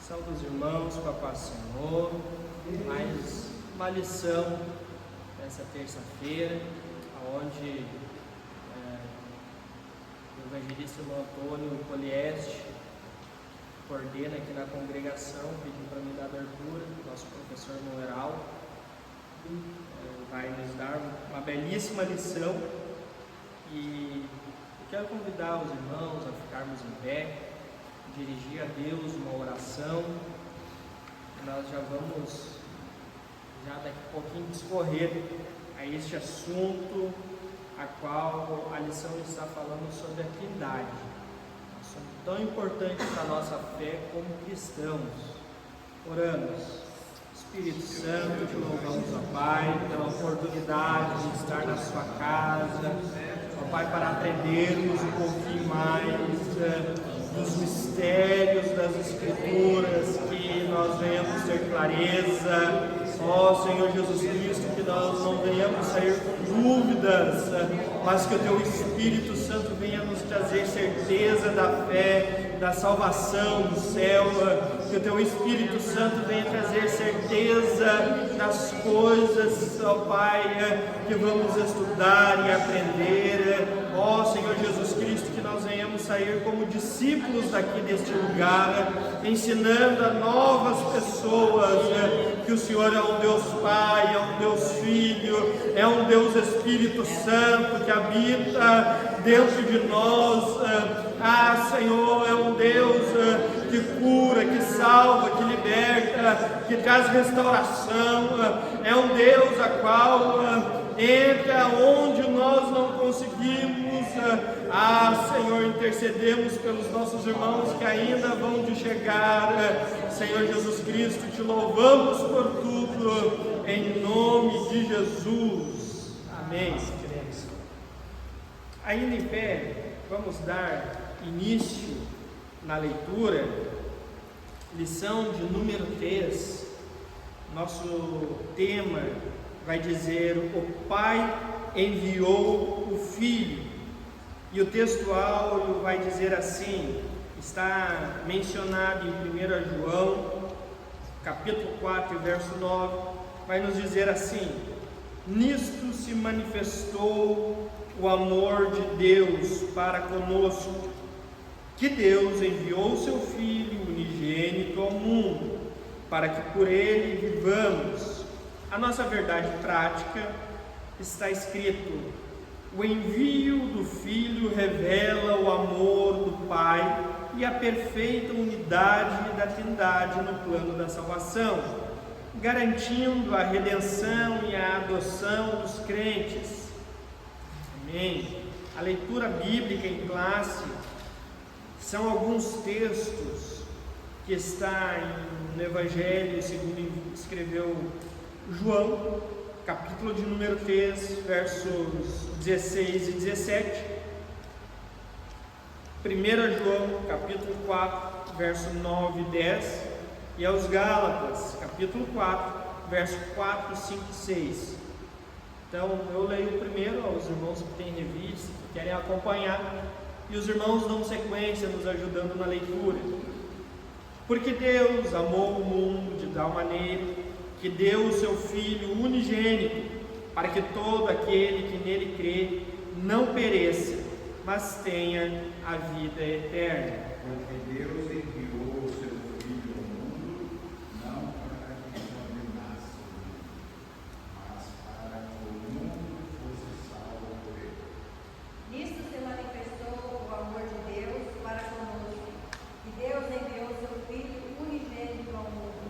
Saúde os irmãos, com a paz do Senhor. Mais uma lição nessa terça-feira, onde o evangelista irmão Antônio Polieste coordena aqui na congregação, pediu para me dar abertura, nosso professor Moeral vai nos dar uma belíssima lição, e eu quero convidar os irmãos a ficarmos em pé, dirigir a Deus uma oração. Nós já vamos, daqui a pouquinho, discorrer a este assunto, a qual a lição está falando sobre a Trindade, um assunto tão importante para a nossa fé como cristãos. Oramos. Espírito Santo, te louvamos, ó Pai, pela oportunidade de estar na sua casa, ó Pai, para aprendermos um pouquinho mais dos mistérios das Escrituras, que nós venhamos ter clareza, ó Senhor Jesus Cristo, que nós não venhamos sair com dúvidas, mas que o Teu Espírito Santo venha nos trazer certeza da fé, da salvação, do céu, que o Teu Espírito Santo venha trazer certeza das coisas, ó Pai, que vamos estudar e aprender, ó Senhor Jesus Cristo, que nós venhamos sair como discípulos daqui deste lugar, ensinando a novas pessoas que o Senhor é um Deus Pai, é um Deus Filho, é um Deus Espírito Santo que habita dentro de nós. Senhor, é um Deus que cura, que salva, que liberta, que traz restauração, é um Deus a qual entra onde nós não conseguimos. Senhor, intercedemos pelos nossos irmãos que ainda vão de chegar. Senhor Jesus Cristo, te louvamos por tudo, em nome de Jesus. Amém. Ainda em pé, vamos dar início na leitura, lição de número 3. Nosso tema vai dizer: o Pai enviou o Filho. E o texto áureo vai dizer assim, está mencionado em 1 João, capítulo 4, verso 9, vai nos dizer assim: nisto se manifestou o amor de Deus para conosco, que Deus enviou o seu Filho unigênito ao mundo, para que por ele vivamos. A nossa verdade prática está escrito: o envio do Filho revela o amor do Pai e a perfeita unidade da Trindade no plano da salvação, garantindo a redenção e a adoção dos crentes. Amém. A leitura bíblica em classe são alguns textos que está no Evangelho segundo escreveu João, capítulo de número 3, versos 16 e 17. 1 João, capítulo 4, verso 9 e 10. E aos Gálatas, capítulo 4, verso 4, 5 e 6. Então, eu leio primeiro aos irmãos que têm revista, que querem acompanhar, e os irmãos dão sequência, nos ajudando na leitura. Porque Deus amou o mundo de tal maneira que deu o seu Filho unigênito, para que todo aquele que nele crê não pereça, mas tenha a vida eterna. Porque Deus enviou o seu Filho ao mundo, não para que condenasse o mundo, mas para que o mundo fosse salvo por ele. Nisto se manifestou o amor de Deus para conosco, que Deus enviou o seu Filho unigênito ao mundo,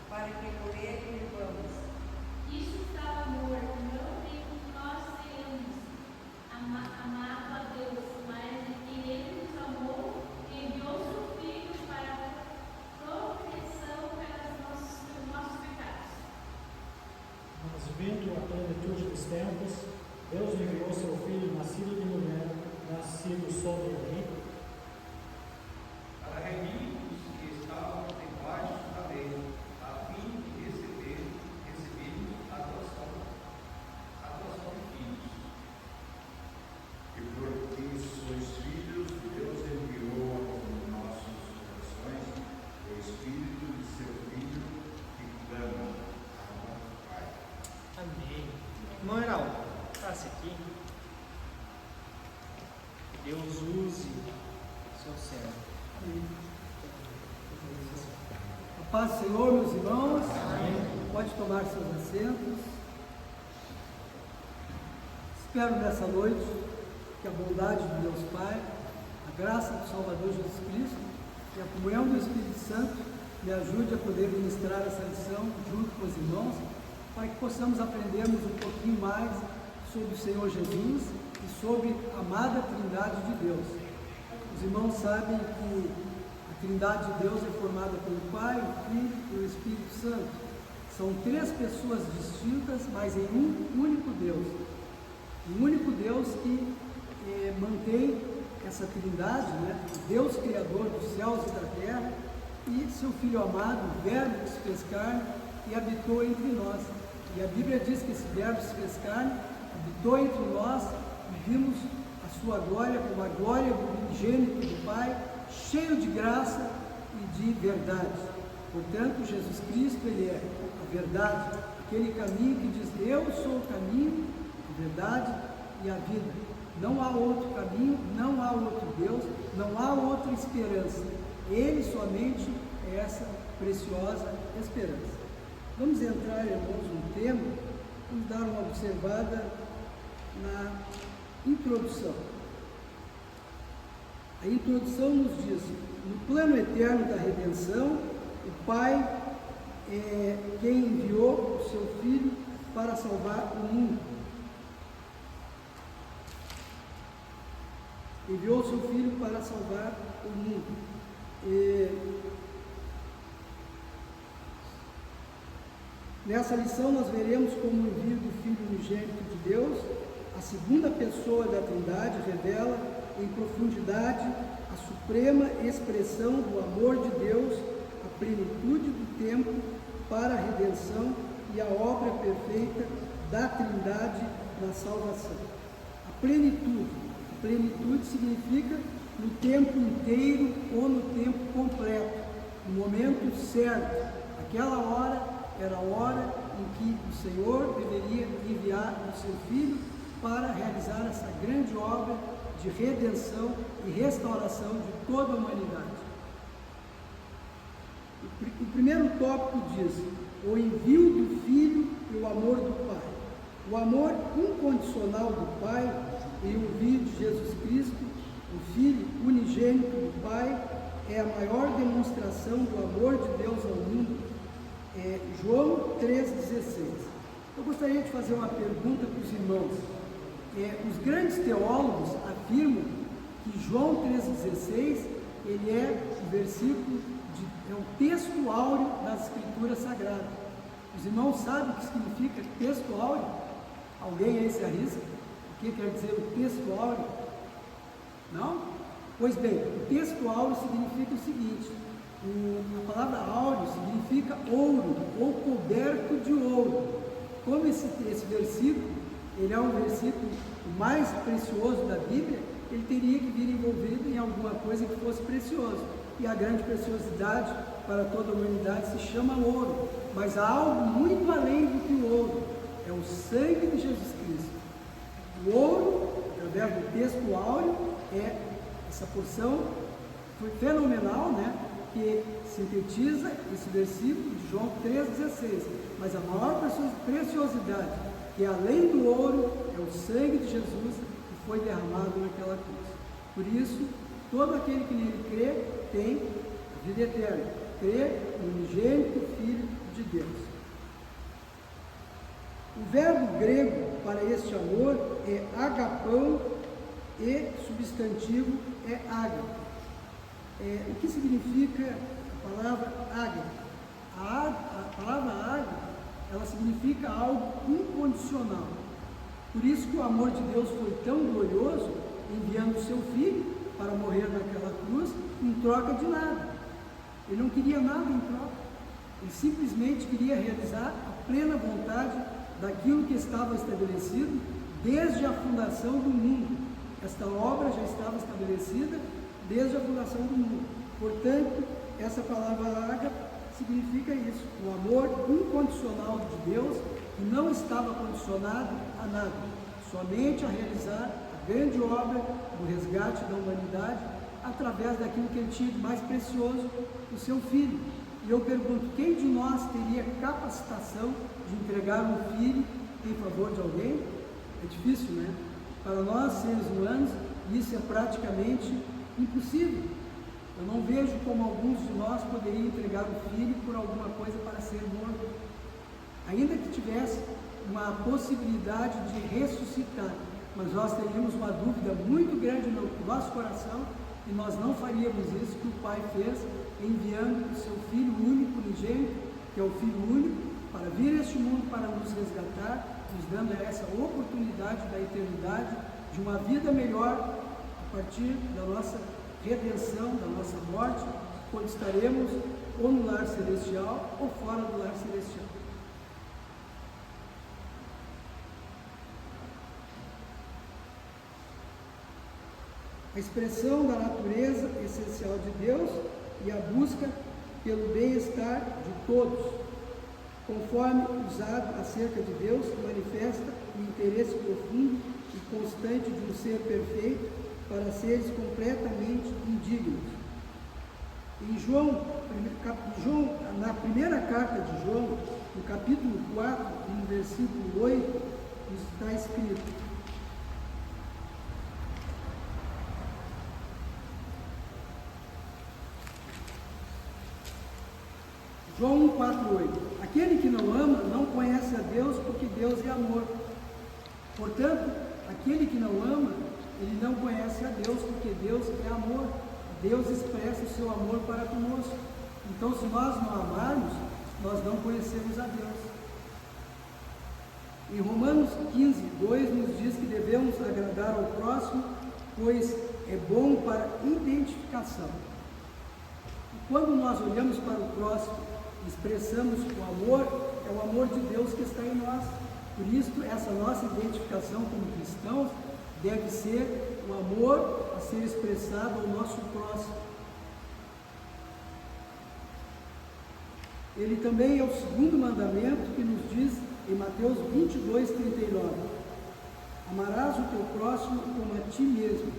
para que por ele vivamos. Isto está amor, não em que nós tenhamos amado a Deus, mas em que Ele nos amou e enviou seu Filho para Deus use seu servo. Amém. A paz do Senhor, meus irmãos. Pode tomar seus assentos. Espero nessa noite que a bondade de Deus Pai, a graça do Salvador Jesus Cristo e a comunhão do Espírito Santo me ajude a poder ministrar essa lição junto com os irmãos, para que possamos aprendermos um pouquinho mais sobre o Senhor Jesus e sobre a amada Trindade de Deus. Os irmãos sabem que a Trindade de Deus é formada pelo Pai, o Filho e pelo Espírito Santo. São três pessoas distintas, mas em um único Deus. Um único Deus que mantém essa Trindade, né? Deus Criador dos céus e da terra, e seu Filho amado, o Verbo que se fez carne e habitou entre nós. E a Bíblia diz que esse Verbo se fez carne, habitou entre nós e vimos a sua glória como a glória do unigênito do Pai, cheio de graça e de verdade. Portanto, Jesus Cristo, Ele é a verdade, aquele caminho que diz: eu sou o caminho, a verdade e a vida. Não há outro caminho, não há outro Deus, não há outra esperança. Ele somente é essa preciosa esperança. Vamos entrar, irmãos, no tema, vamos dar uma observada na introdução. A introdução nos diz: no plano eterno da redenção, o Pai é quem enviou o seu Filho para salvar o mundo. Enviou o seu Filho para salvar o mundo. Nessa lição nós veremos como o envio do Filho unigênito de Deus, a segunda pessoa da Trindade, revela em profundidade a suprema expressão do amor de Deus, a plenitude do tempo para a redenção e a obra perfeita da Trindade na salvação. A plenitude significa no tempo inteiro ou no tempo completo, no momento certo. Aquela hora era a hora em que o Senhor deveria enviar o seu Filho para realizar essa grande obra de redenção e restauração de toda a humanidade. O primeiro tópico diz: o envio do Filho e o amor do Pai. O amor incondicional do Pai e o envio de Jesus Cristo, o Filho unigênito do Pai, é a maior demonstração do amor de Deus ao mundo. João 3,16. Eu gostaria de fazer uma pergunta para os irmãos. Os grandes teólogos afirmam que João 3,16 ele é o versículo, é o texto áureo das Escrituras Sagradas. Os irmãos sabem o que significa texto áureo? Alguém aí se arrisca? O que quer dizer o texto áureo? Não? Pois bem, o texto áureo significa o seguinte: a palavra áureo significa ouro ou coberto de ouro. Como esse versículo, ele é um versículo mais precioso da Bíblia, ele teria que vir envolvido em alguma coisa que fosse precioso. E a grande preciosidade para toda a humanidade se chama ouro. Mas há algo muito além do que o ouro. É o sangue de Jesus Cristo. O ouro, através do texto áureo, é essa porção fenomenal, né? Que sintetiza esse versículo de João 3,16. Mas a maior preciosidade, que além do ouro, é o sangue de Jesus que foi derramado naquela cruz. Por isso, todo aquele que nele crê tem vida eterna. Crê no unigênito Filho de Deus. O verbo grego para este amor é agapão e substantivo é ágape. O que significa a palavra ágape? A palavra ágape, ela significa algo incondicional. Por isso que o amor de Deus foi tão glorioso, enviando o seu Filho para morrer naquela cruz em troca de nada. Ele não queria nada em troca. Ele simplesmente queria realizar a plena vontade daquilo que estava estabelecido desde a fundação do mundo. Esta obra já estava estabelecida desde a fundação do mundo. Portanto, essa palavra ágape significa isso, o amor incondicional de Deus, que não estava condicionado a nada, somente a realizar a grande obra do resgate da humanidade através daquilo que ele tinha de mais precioso, o seu filho. E eu pergunto, quem de nós teria capacitação de entregar um filho em favor de alguém? É difícil, né? Para nós, seres humanos, isso é praticamente impossível. Eu não vejo como alguns de nós poderiam entregar um filho por alguma coisa para ser morto. Ainda que tivesse uma possibilidade de ressuscitar, mas nós teríamos uma dúvida muito grande no nosso coração e nós não faríamos isso que o Pai fez, enviando o seu Filho único, unigênito, que é o Filho único, para vir a este mundo para nos resgatar, nos dando essa oportunidade da eternidade, de uma vida melhor a partir da nossa redenção, da nossa morte, quando estaremos ou no lar celestial ou fora do lar celestial. A expressão da natureza essencial de Deus e a busca pelo bem-estar de todos, conforme usado acerca de Deus, manifesta o interesse profundo e constante de um ser perfeito para seres completamente indignos. Em João, na primeira carta de João, no capítulo 4, no versículo 8, está escrito: João 1,4,8. Aquele que não ama não conhece a Deus, porque Deus é amor. Portanto, aquele que não ama, ele não conhece a Deus, porque Deus é amor. Deus expressa o seu amor para conosco. Então, se nós não amarmos, nós não conhecemos a Deus. Em Romanos 15:2 nos diz que devemos agradar ao próximo, pois é bom para identificação. E quando nós olhamos para o próximo, expressamos o amor, é o amor de Deus que está em nós. Por isso, essa nossa identificação como cristãos deve ser o amor a ser expressado ao nosso próximo. Ele também é o segundo mandamento que nos diz em Mateus 22:39: amarás o teu próximo como a ti mesmo.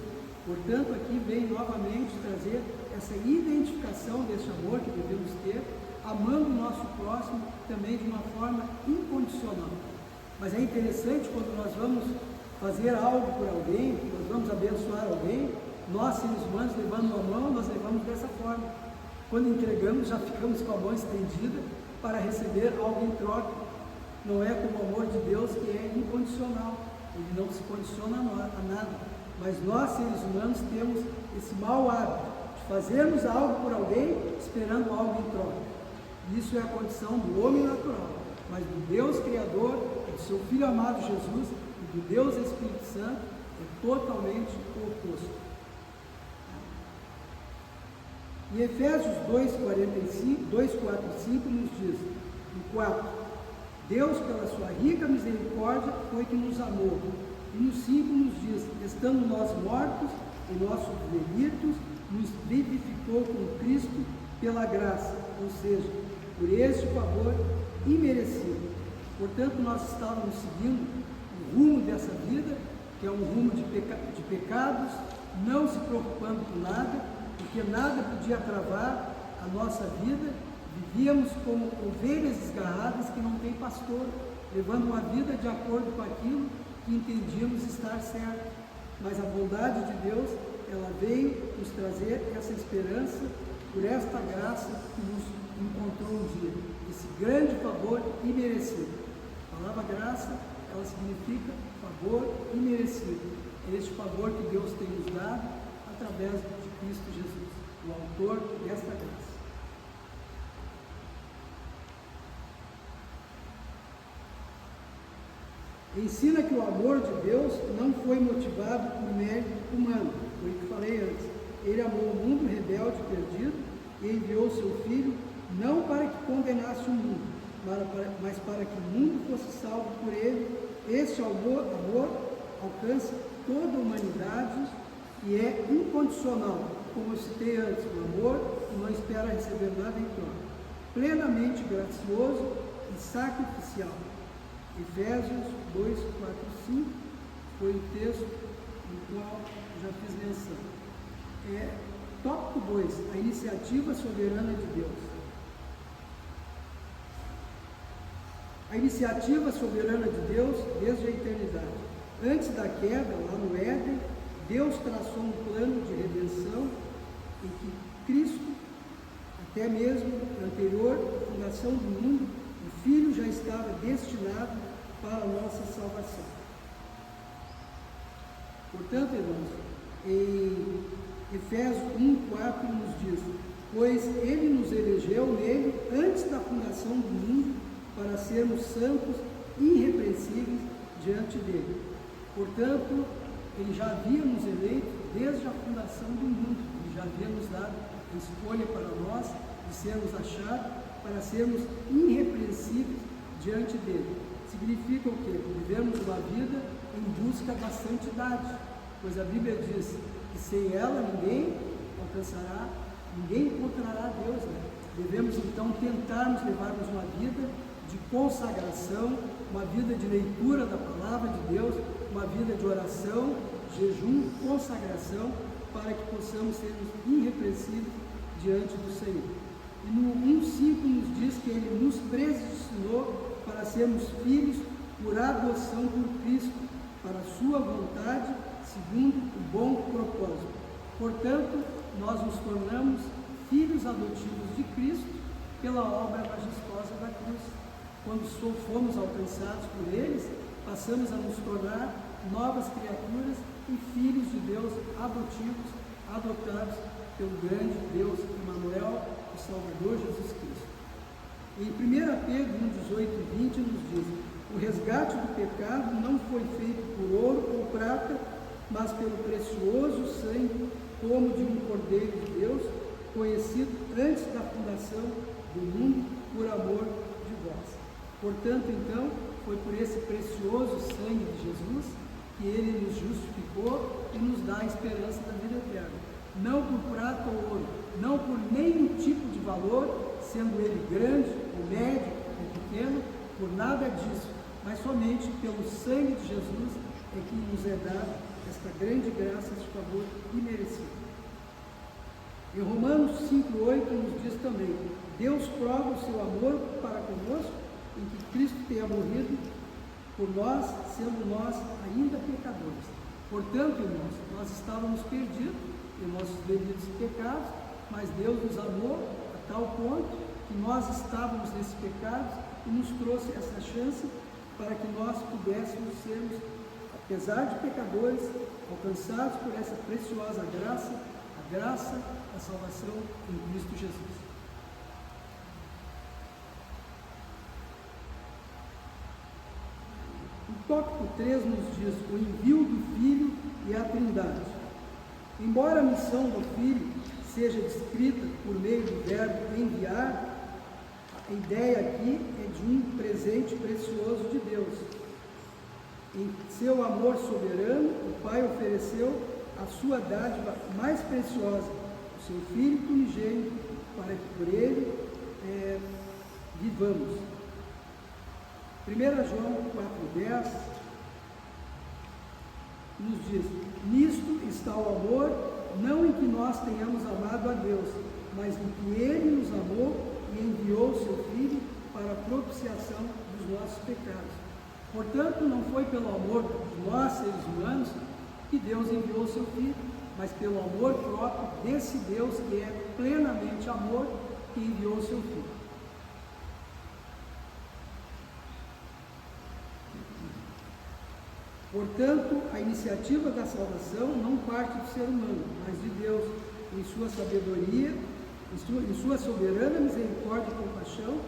Portanto, aqui vem novamente trazer essa identificação desse amor que devemos ter, amando o nosso próximo também de uma forma incondicional. Mas é interessante quando nós vamos fazer algo por alguém, nós vamos abençoar alguém, nós seres humanos levando a mão, nós levamos dessa forma. Quando entregamos, já ficamos com a mão estendida para receber algo em troca. Não é como o amor de Deus, que é incondicional, ele não se condiciona a nada. Mas nós seres humanos temos esse mau hábito de fazermos algo por alguém esperando algo em troca. Isso é a condição do homem natural, mas do Deus Criador, do seu Filho amado Jesus e do Deus Espírito Santo é totalmente o oposto. Em Efésios 2:4-5 nos diz, no 4, Deus, pela sua rica misericórdia, foi que nos amou. E no 5 nos diz, estando nós mortos em nossos delitos, nos vivificou com Cristo pela graça, ou seja, por este favor imerecido. Portanto, nós estávamos seguindo o rumo dessa vida, que é um rumo de pecados, não se preocupando com nada, porque nada podia travar a nossa vida. Vivíamos como ovelhas desgarradas que não têm pastor, levando uma vida de acordo com aquilo que entendíamos estar certo. Mas a bondade de Deus, ela veio nos trazer essa esperança por esta graça que nos encontrou um dia, esse grande favor imerecido. A palavra graça, ela significa favor imerecido. É este favor que Deus tem nos dado através de Cristo Jesus, o autor desta graça. Ensina que o amor de Deus não foi motivado por mérito humano, foi o que falei antes. Ele amou o mundo rebelde e perdido e enviou seu Filho não para que condenasse o mundo, mas para que o mundo fosse salvo por ele. Este amor alcança toda a humanidade e é incondicional, como eu citei antes, o amor que não espera receber nada em troca, plenamente gracioso e sacrificial. Efésios 2:4-5 foi o texto no qual já fiz menção. Tópico 2, a iniciativa soberana de Deus. A iniciativa soberana de Deus desde a eternidade. Antes da queda, lá no Éden, Deus traçou um plano de redenção em que Cristo, até mesmo anterior à fundação do mundo, o Filho já estava destinado para a nossa salvação. Portanto, irmãos, em Efésios 1:4 nos diz: pois Ele nos elegeu nele antes da fundação do mundo para sermos santos e irrepreensíveis diante dele. Portanto, Ele já havia nos eleito desde a fundação do mundo. Ele já havia nos dado a escolha para nós de sermos achados, para sermos irrepreensíveis diante dele. Significa o quê? Vivermos uma vida em busca da santidade, pois a Bíblia diz que sem ela ninguém alcançará, ninguém encontrará Deus, né? Devemos então tentarmos levarmos uma vida de consagração, uma vida de leitura da palavra de Deus, uma vida de oração, jejum, consagração, para que possamos sermos irrepreensíveis diante do Senhor. E no 1:5 nos diz que Ele nos predestinou para sermos filhos por adoção por Cristo, para a sua vontade, segundo o bom propósito. Portanto, nós nos tornamos filhos adotivos de Cristo pela obra majestosa da cruz. Quando fomos alcançados por eles, passamos a nos tornar novas criaturas e filhos de Deus adotivos, adotados pelo grande Deus Emmanuel, o Salvador Jesus Cristo. Em 1 Pedro 1:18 e 20 nos diz: o resgate do pecado não foi feito por ouro ou prata, mas pelo precioso sangue, como de um cordeiro de Deus, conhecido antes da fundação do mundo por amor de vós. Portanto, então, foi por esse precioso sangue de Jesus que Ele nos justificou e nos dá a esperança da vida eterna. Não por prata ou ouro, não por nenhum tipo de valor, sendo ele grande, ou médio, ou pequeno, por nada disso, mas somente pelo sangue de Jesus é que nos é dada esta grande graça, este favor imerecido. Em Romanos 5:8 nos diz também: Deus prova o seu amor para conosco, em que Cristo tenha morrido por nós, sendo nós ainda pecadores. Portanto, irmãos, nós estávamos perdidos em nossos devidos pecados, mas Deus nos amou a tal ponto que nós estávamos nesses pecados e nos trouxe essa chance para que nós pudéssemos sermos, apesar de pecadores, alcançados por essa preciosa graça, a graça da salvação em Cristo Jesus. O tópico 3 nos diz o envio do Filho e a Trindade. Embora a missão do Filho seja descrita por meio do verbo enviar, a ideia aqui é de um presente precioso de Deus. Em seu amor soberano, o Pai ofereceu a sua dádiva mais preciosa, o seu Filho unigênito, para que por ele vivamos. 1 João 4,10 nos diz: nisto está o amor, não em que nós tenhamos amado a Deus, mas em que Ele nos amou e enviou o seu Filho para a propiciação dos nossos pecados. Portanto, não foi pelo amor de nós, seres humanos, que Deus enviou o seu Filho, mas pelo amor próprio desse Deus que é plenamente amor, que enviou o seu Filho. Portanto, a iniciativa da salvação não parte do ser humano, mas de Deus, em sua sabedoria, em sua soberana misericórdia e compaixão.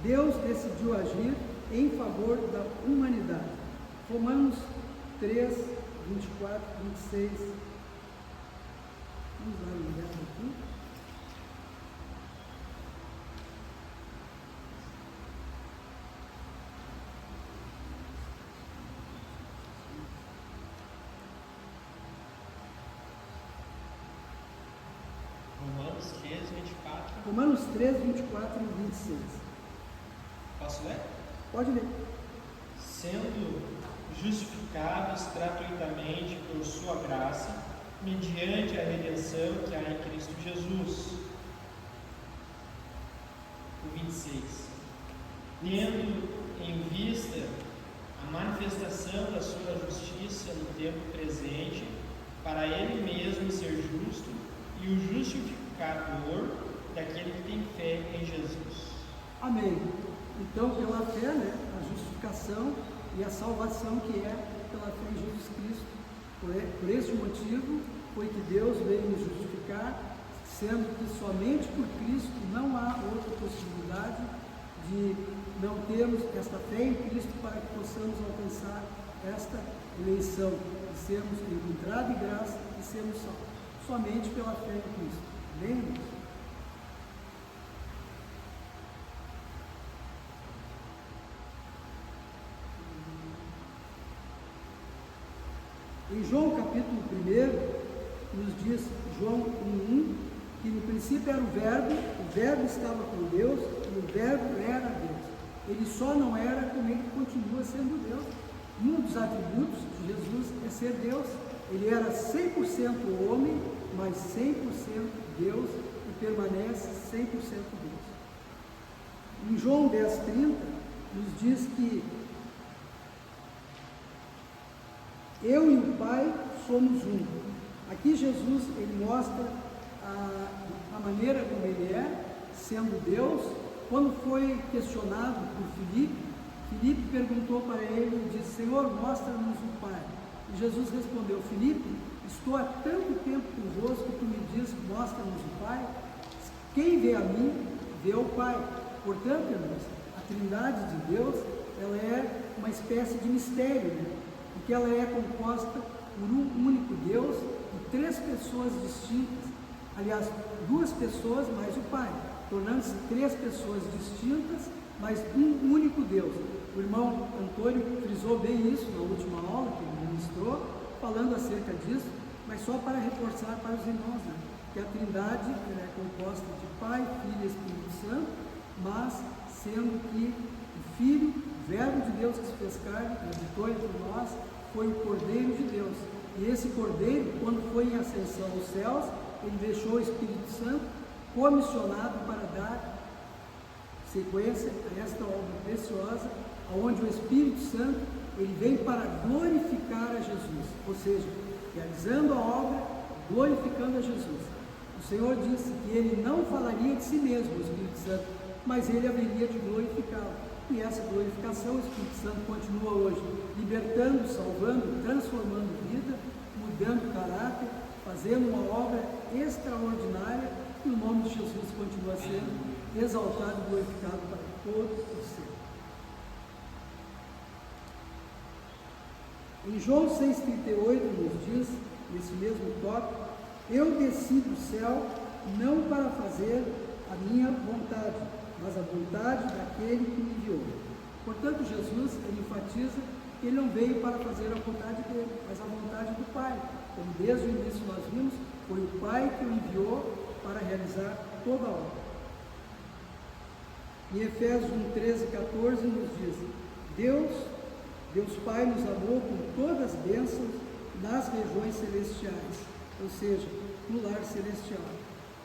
Deus decidiu agir em favor da humanidade. Romanos 3, 24, 26. Vamos lá no verso aqui. Romanos 3, 24 e 26. Posso ler? Pode ler. Sendo justificados gratuitamente por sua graça, mediante a redenção que há em Cristo Jesus. O 26. Tendo em vista a manifestação da sua justiça no tempo presente, para ele mesmo ser justo e o justificador daquele que tem fé em Jesus. Amém. Então, pela fé, a justificação e a salvação que é pela fé em Jesus Cristo. Por este motivo foi que Deus veio nos justificar, sendo que somente por Cristo não há outra possibilidade de não termos esta fé em Cristo para que possamos alcançar esta eleição, de sermos encontrados em graça e sermos salvos. Somente pela fé em Cristo. Amém, irmãos? Em João capítulo 1, nos diz João 1:1, que no princípio era o verbo estava com Deus, e o verbo era Deus. Ele só não era como ele continua sendo Deus. Um dos atributos de Jesus é ser Deus. Ele era 100% homem, mas 100% Deus, e permanece 100% Deus. Em João 10:30, nos diz que eu e o Pai somos um. Aqui Jesus, ele mostra a maneira como ele é, sendo Deus. Quando foi questionado por Filipe perguntou para ele e disse: Senhor, mostra-nos o Pai. E Jesus respondeu: Filipe, estou há tanto tempo convosco que tu me diz: mostra-nos o Pai. Quem vê a mim, vê o Pai. Portanto, irmãos, a Trindade de Deus, ela é uma espécie de mistério, porque ela é composta por um único Deus e 3 pessoas distintas. Aliás, 2 pessoas mais o Pai, tornando-se 3 pessoas distintas, mas um único Deus. O irmão Antônio frisou bem isso na última aula que ele ministrou, falando acerca disso, mas só para reforçar para os irmãos, que a Trindade é composta de Pai, Filho e Espírito Santo, mas sendo que o Filho, o Verbo de Deus que se fez carne, que habitou entre nós, foi o Cordeiro de Deus. E esse Cordeiro, quando foi em ascensão aos céus, ele deixou o Espírito Santo comissionado para dar sequência a esta obra preciosa, onde o Espírito Santo ele vem para glorificar a Jesus, ou seja, realizando a obra, glorificando a Jesus. O Senhor disse que ele não falaria de si mesmo, o Espírito Santo, mas ele haveria de glorificá-lo. E essa glorificação, o Espírito Santo continua hoje, libertando, salvando, transformando vida, mudando caráter, fazendo uma obra extraordinária, e o nome de Jesus continua sendo exaltado e glorificado para todos os sempre. Em João 6,38 nos diz, nesse mesmo tópico: eu desci do céu não para fazer a minha vontade, mas a vontade daquele que me enviou. Portanto, Jesus, ele enfatiza que ele não veio para fazer a vontade dele, mas a vontade do Pai. Como desde o início nós vimos, foi o Pai que o enviou para realizar toda a obra. Em Efésios 1:13-14 nos diz: Deus Pai nos amou com todas as bênçãos nas regiões celestiais, ou seja, no lar celestial.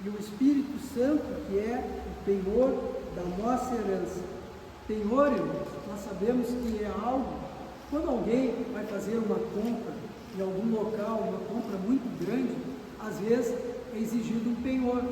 E o Espírito Santo, que é o penhor da nossa herança. Penhor, irmãos, nós sabemos que é algo, quando alguém vai fazer uma compra em algum local, uma compra muito grande, às vezes é exigido um penhor.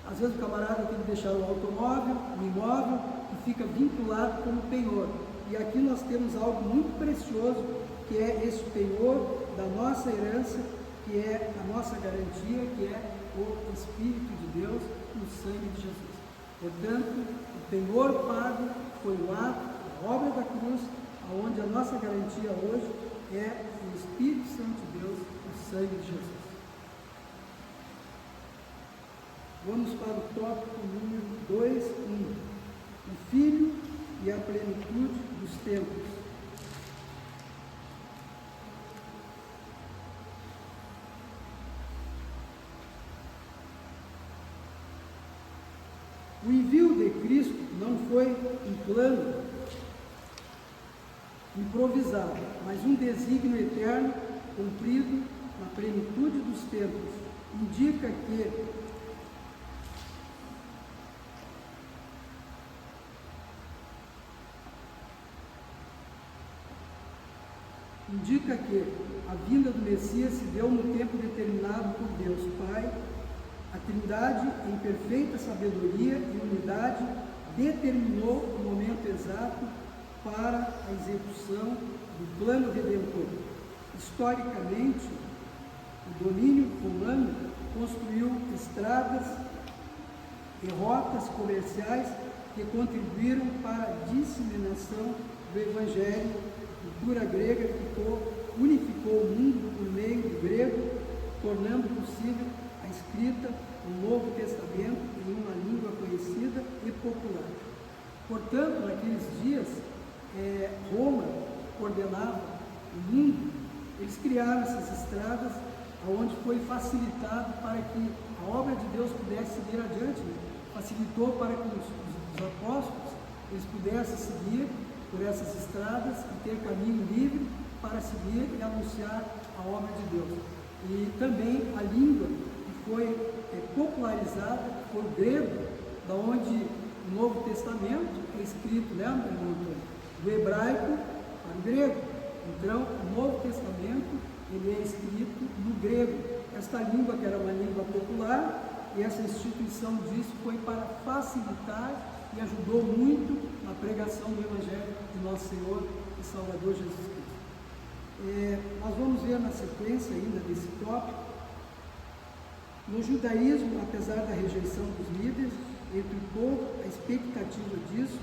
Às vezes o camarada tem que deixar o automóvel, o imóvel, e fica vinculado como penhor. E aqui nós temos algo muito precioso, que é esse penhor da nossa herança, que é a nossa garantia, que é o Espírito de Deus no sangue de Jesus. Portanto, o penhor pago foi o ato, a obra da cruz, onde a nossa garantia hoje é o Espírito Santo de Deus, o sangue de Jesus. Vamos para o tópico número 2:1. O Filho e a plenitude dos tempos. O envio de Cristo não foi um plano improvisado. mas um desígnio eterno cumprido na plenitude dos tempos. Indica que a vinda do Messias se deu no tempo determinado por Deus Pai. A Trindade, em perfeita sabedoria e unidade, determinou o momento exato para a execução do plano redentor. Historicamente, o domínio romano construiu estradas e rotas comerciais que contribuíram para a disseminação do Evangelho. A cultura grega unificou o mundo por meio do grego, tornando possível a escrita do Novo Testamento em uma língua conhecida e popular. Portanto, naqueles dias, Roma coordenava o mundo. Eles criaram essas estradas onde foi facilitado para que a obra de Deus pudesse seguir adiante. Facilitou para que os apóstolos eles pudessem seguir por essas estradas e ter caminho livre para seguir e anunciar a obra de Deus. E também a língua que foi popularizada foi o grego, da onde o Novo Testamento é escrito, né, do hebraico para o grego. Então, o Novo Testamento ele é escrito no grego. Esta língua, que era uma língua popular, e essa instituição disso foi para facilitar e ajudou muito na pregação do Evangelho de nosso Senhor e Salvador Jesus Cristo. Nós vamos ver na sequência ainda desse tópico. No judaísmo, apesar da rejeição dos líderes entre o povo, a expectativa disso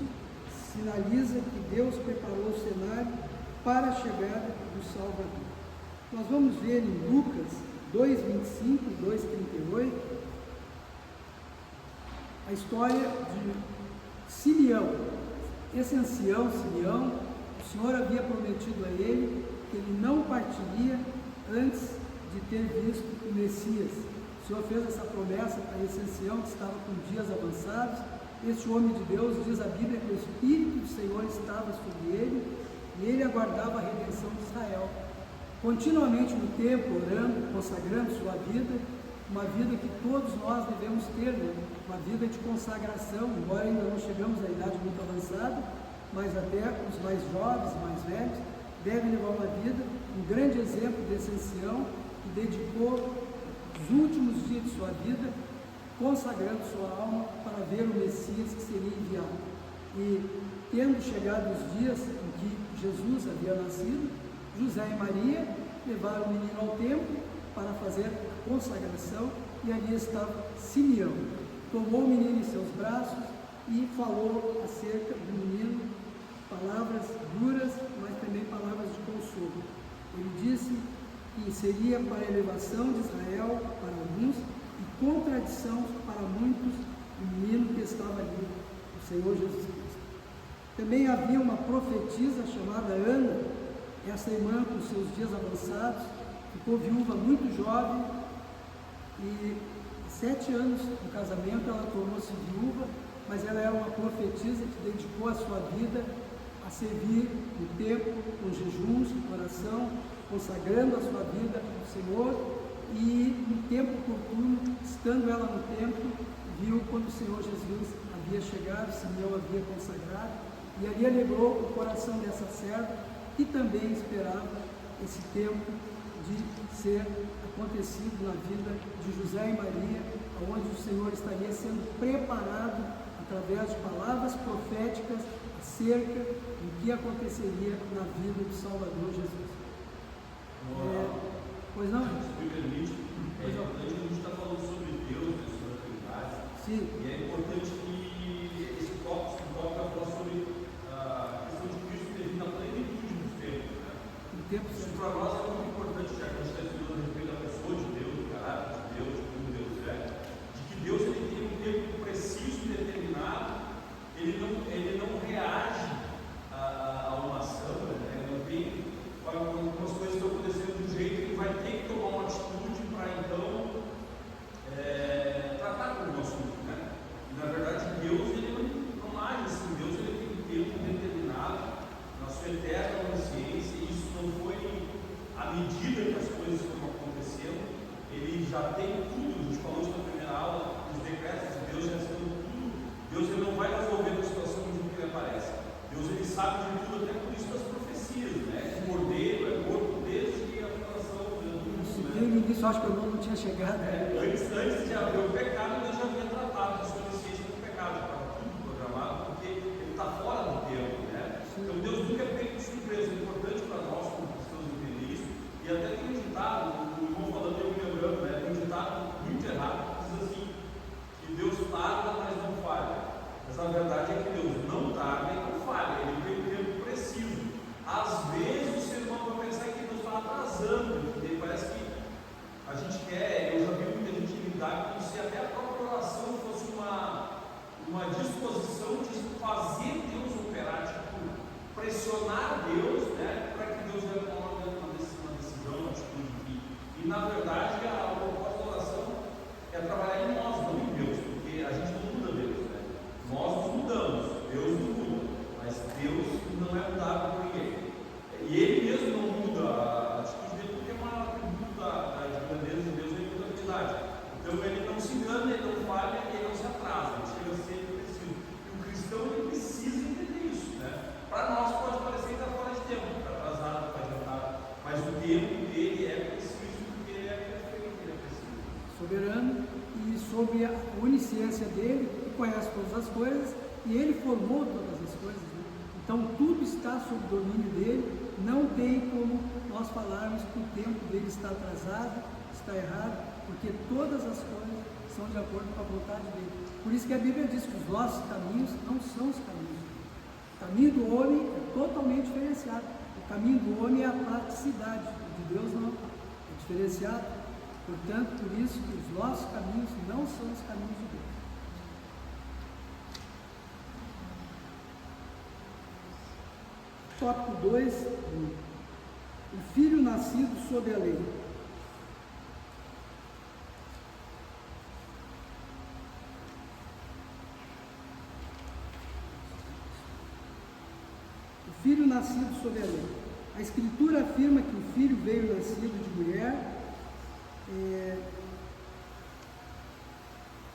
sinaliza que Deus preparou o cenário para a chegada do Salvador. Nós vamos ver em Lucas 2:25 e 2:38 a história de Simeão. Esse ancião Simeão, o Senhor havia prometido a ele que ele não partiria antes de ter visto o Messias. O Senhor fez essa promessa para esse ancião que estava com dias avançados. Este homem de Deus, diz a Bíblia, que o Espírito do Senhor estava sobre ele e ele aguardava a redenção de Israel. Continuamente no templo, orando, consagrando sua vida, uma vida que todos nós devemos ter, né? Uma vida de consagração, embora ainda não chegamos à idade muito avançada, mas até os mais jovens, mais velhos, devem levar uma vida. Um grande exemplo desse ancião que dedicou os últimos dias de sua vida consagrando sua alma para ver o Messias que seria enviado. E tendo chegado os dias em que Jesus havia nascido, José e Maria levaram o menino ao templo para fazer a consagração, e ali estava Simeão. Tomou o menino em seus braços e falou acerca do menino palavras duras, mas também palavras de consolo. Ele disse que seria para a elevação de Israel para alguns e contradição para muitos o menino que estava ali, o Senhor Jesus Cristo. Também havia uma profetisa chamada Ana. Essa irmã, com seus dias avançados, ficou viúva muito jovem e 7 anos do casamento ela tornou-se viúva, mas ela era uma profetisa que dedicou a sua vida a servir no templo, com jejuns, com oração, consagrando a sua vida ao Senhor. E no tempo oportuno, estando ela no templo, viu quando o Senhor Jesus havia chegado, Simeão havia consagrado, e ali alegrou o coração dessa serva, que também esperava esse tempo de ser acontecido na vida de José e Maria, onde o Senhor estaria sendo preparado através de palavras proféticas acerca do que aconteceria na vida do Salvador Jesus. Pois não? Se me permite, a gente está falando sobre Deus, sobre a Trindade. Sim. E é importante que esse tópico vai falar sobre a questão de Cristo ter vindo na plenitude dos tempos. Né? Isso para nós é muito importante, já que a gente está estudando a respeito da pessoa de Deus, do caráter de Deus, de como Deus é, de que Deus ele tem um tempo preciso e determinado, ele não reage a uma ação, né? Ele não tem algumas coisas estão acontecendo de um jeito que ele vai ter que tomar uma atitude para então tratar com o assunto, né? chegada. Antes de haver o pecado, Deus já havia tratado da sua existência do pecado, já estava tudo programado, porque ele está fora do tempo, né? Então Deus nunca é pego de surpresa. É importante para nós, como cristãos, entender isso. E até tem um ditado, o irmão falando, eu me lembrando, né? Tem um ditado muito errado que diz assim: que Deus tarda, mas não falha. Mas a verdade é que Deus não tarda e não falha, ele tem o tempo preciso. Às vezes o ser humano vai pensar que Deus está atrasando, porque parece que a gente quer, eu já vi muita gente lidar como se até a própria oração fosse uma disposição de fazer Deus operar, tipo, pressionar Deus, né, para que Deus leve uma decisão, uma atitude. E na verdade a proposta da oração é trabalhar em nós, não em Deus, porque a gente não muda Deus, né? Nós nos mudamos, Deus nos muda, mas Deus não é mudado por ninguém. E Ele mesmo não muda a atitude dele, porque é uma atributo da grandeza de Deus, é mutabilidade. Então Ele não se engana, Ele não falha, Ele não se atrasa, Ele chega sempre preciso. E o cristão ele precisa entender isso, né? Para nós pode parecer que está fora de tempo, está atrasado, está adiantado, mas o tempo dele é preciso, porque Ele é perfeito, Ele é preciso. Soberano, e sobre a onisciência dele, que conhece todas as coisas, e ele formou todas as coisas, né? Então tudo está sob o domínio dele. Não tem como nós falarmos que o tempo dele está atrasado, está errado, porque todas as coisas são de acordo com a vontade dele. Por isso que a Bíblia diz que os nossos caminhos não são os caminhos dele. O caminho do homem é totalmente diferenciado. O caminho do homem é a praticidade, o de Deus não é diferenciado. Portanto, por isso que os nossos caminhos não são os caminhos de Deus. Tópico 2, o filho nascido sob a lei. O filho nascido sob a lei. A Escritura afirma que o filho veio nascido de mulher,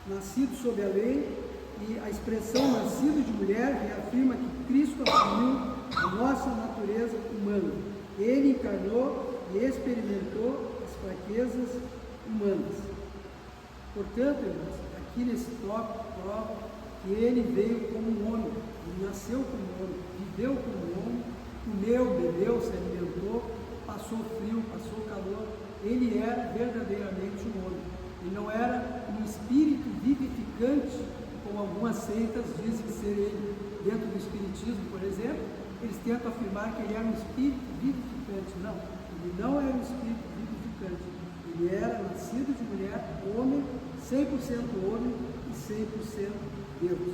nascido sob a lei, e a expressão nascido de mulher reafirma que Cristo assumiu a nossa natureza humana. Ele encarnou e experimentou as fraquezas humanas. Portanto, irmãos, aqui nesse tópico prova que ele veio como um homem, ele nasceu como um homem, viveu como um homem, comeu, bebeu, se alimentou, passou frio, passou calor. Ele era verdadeiramente um homem. Ele não era um espírito vivificante, como algumas seitas dizem ser ele. Dentro do espiritismo, por exemplo, eles tentam afirmar que ele era um espírito vivificante. Não, ele não era um espírito vivificante. Ele era nascido de mulher, homem, 100% homem e 100% Deus.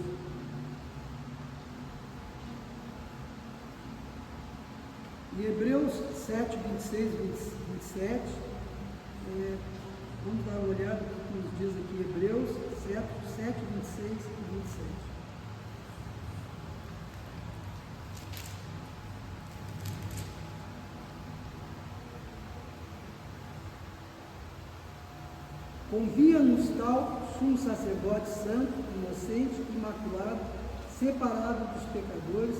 Em Hebreus 7, 26 e 27, vamos dar uma olhada no que nos diz aqui Hebreus 7, 26 e 27. Convia-nos tal sumo sacerdote santo, inocente, imaculado, separado dos pecadores,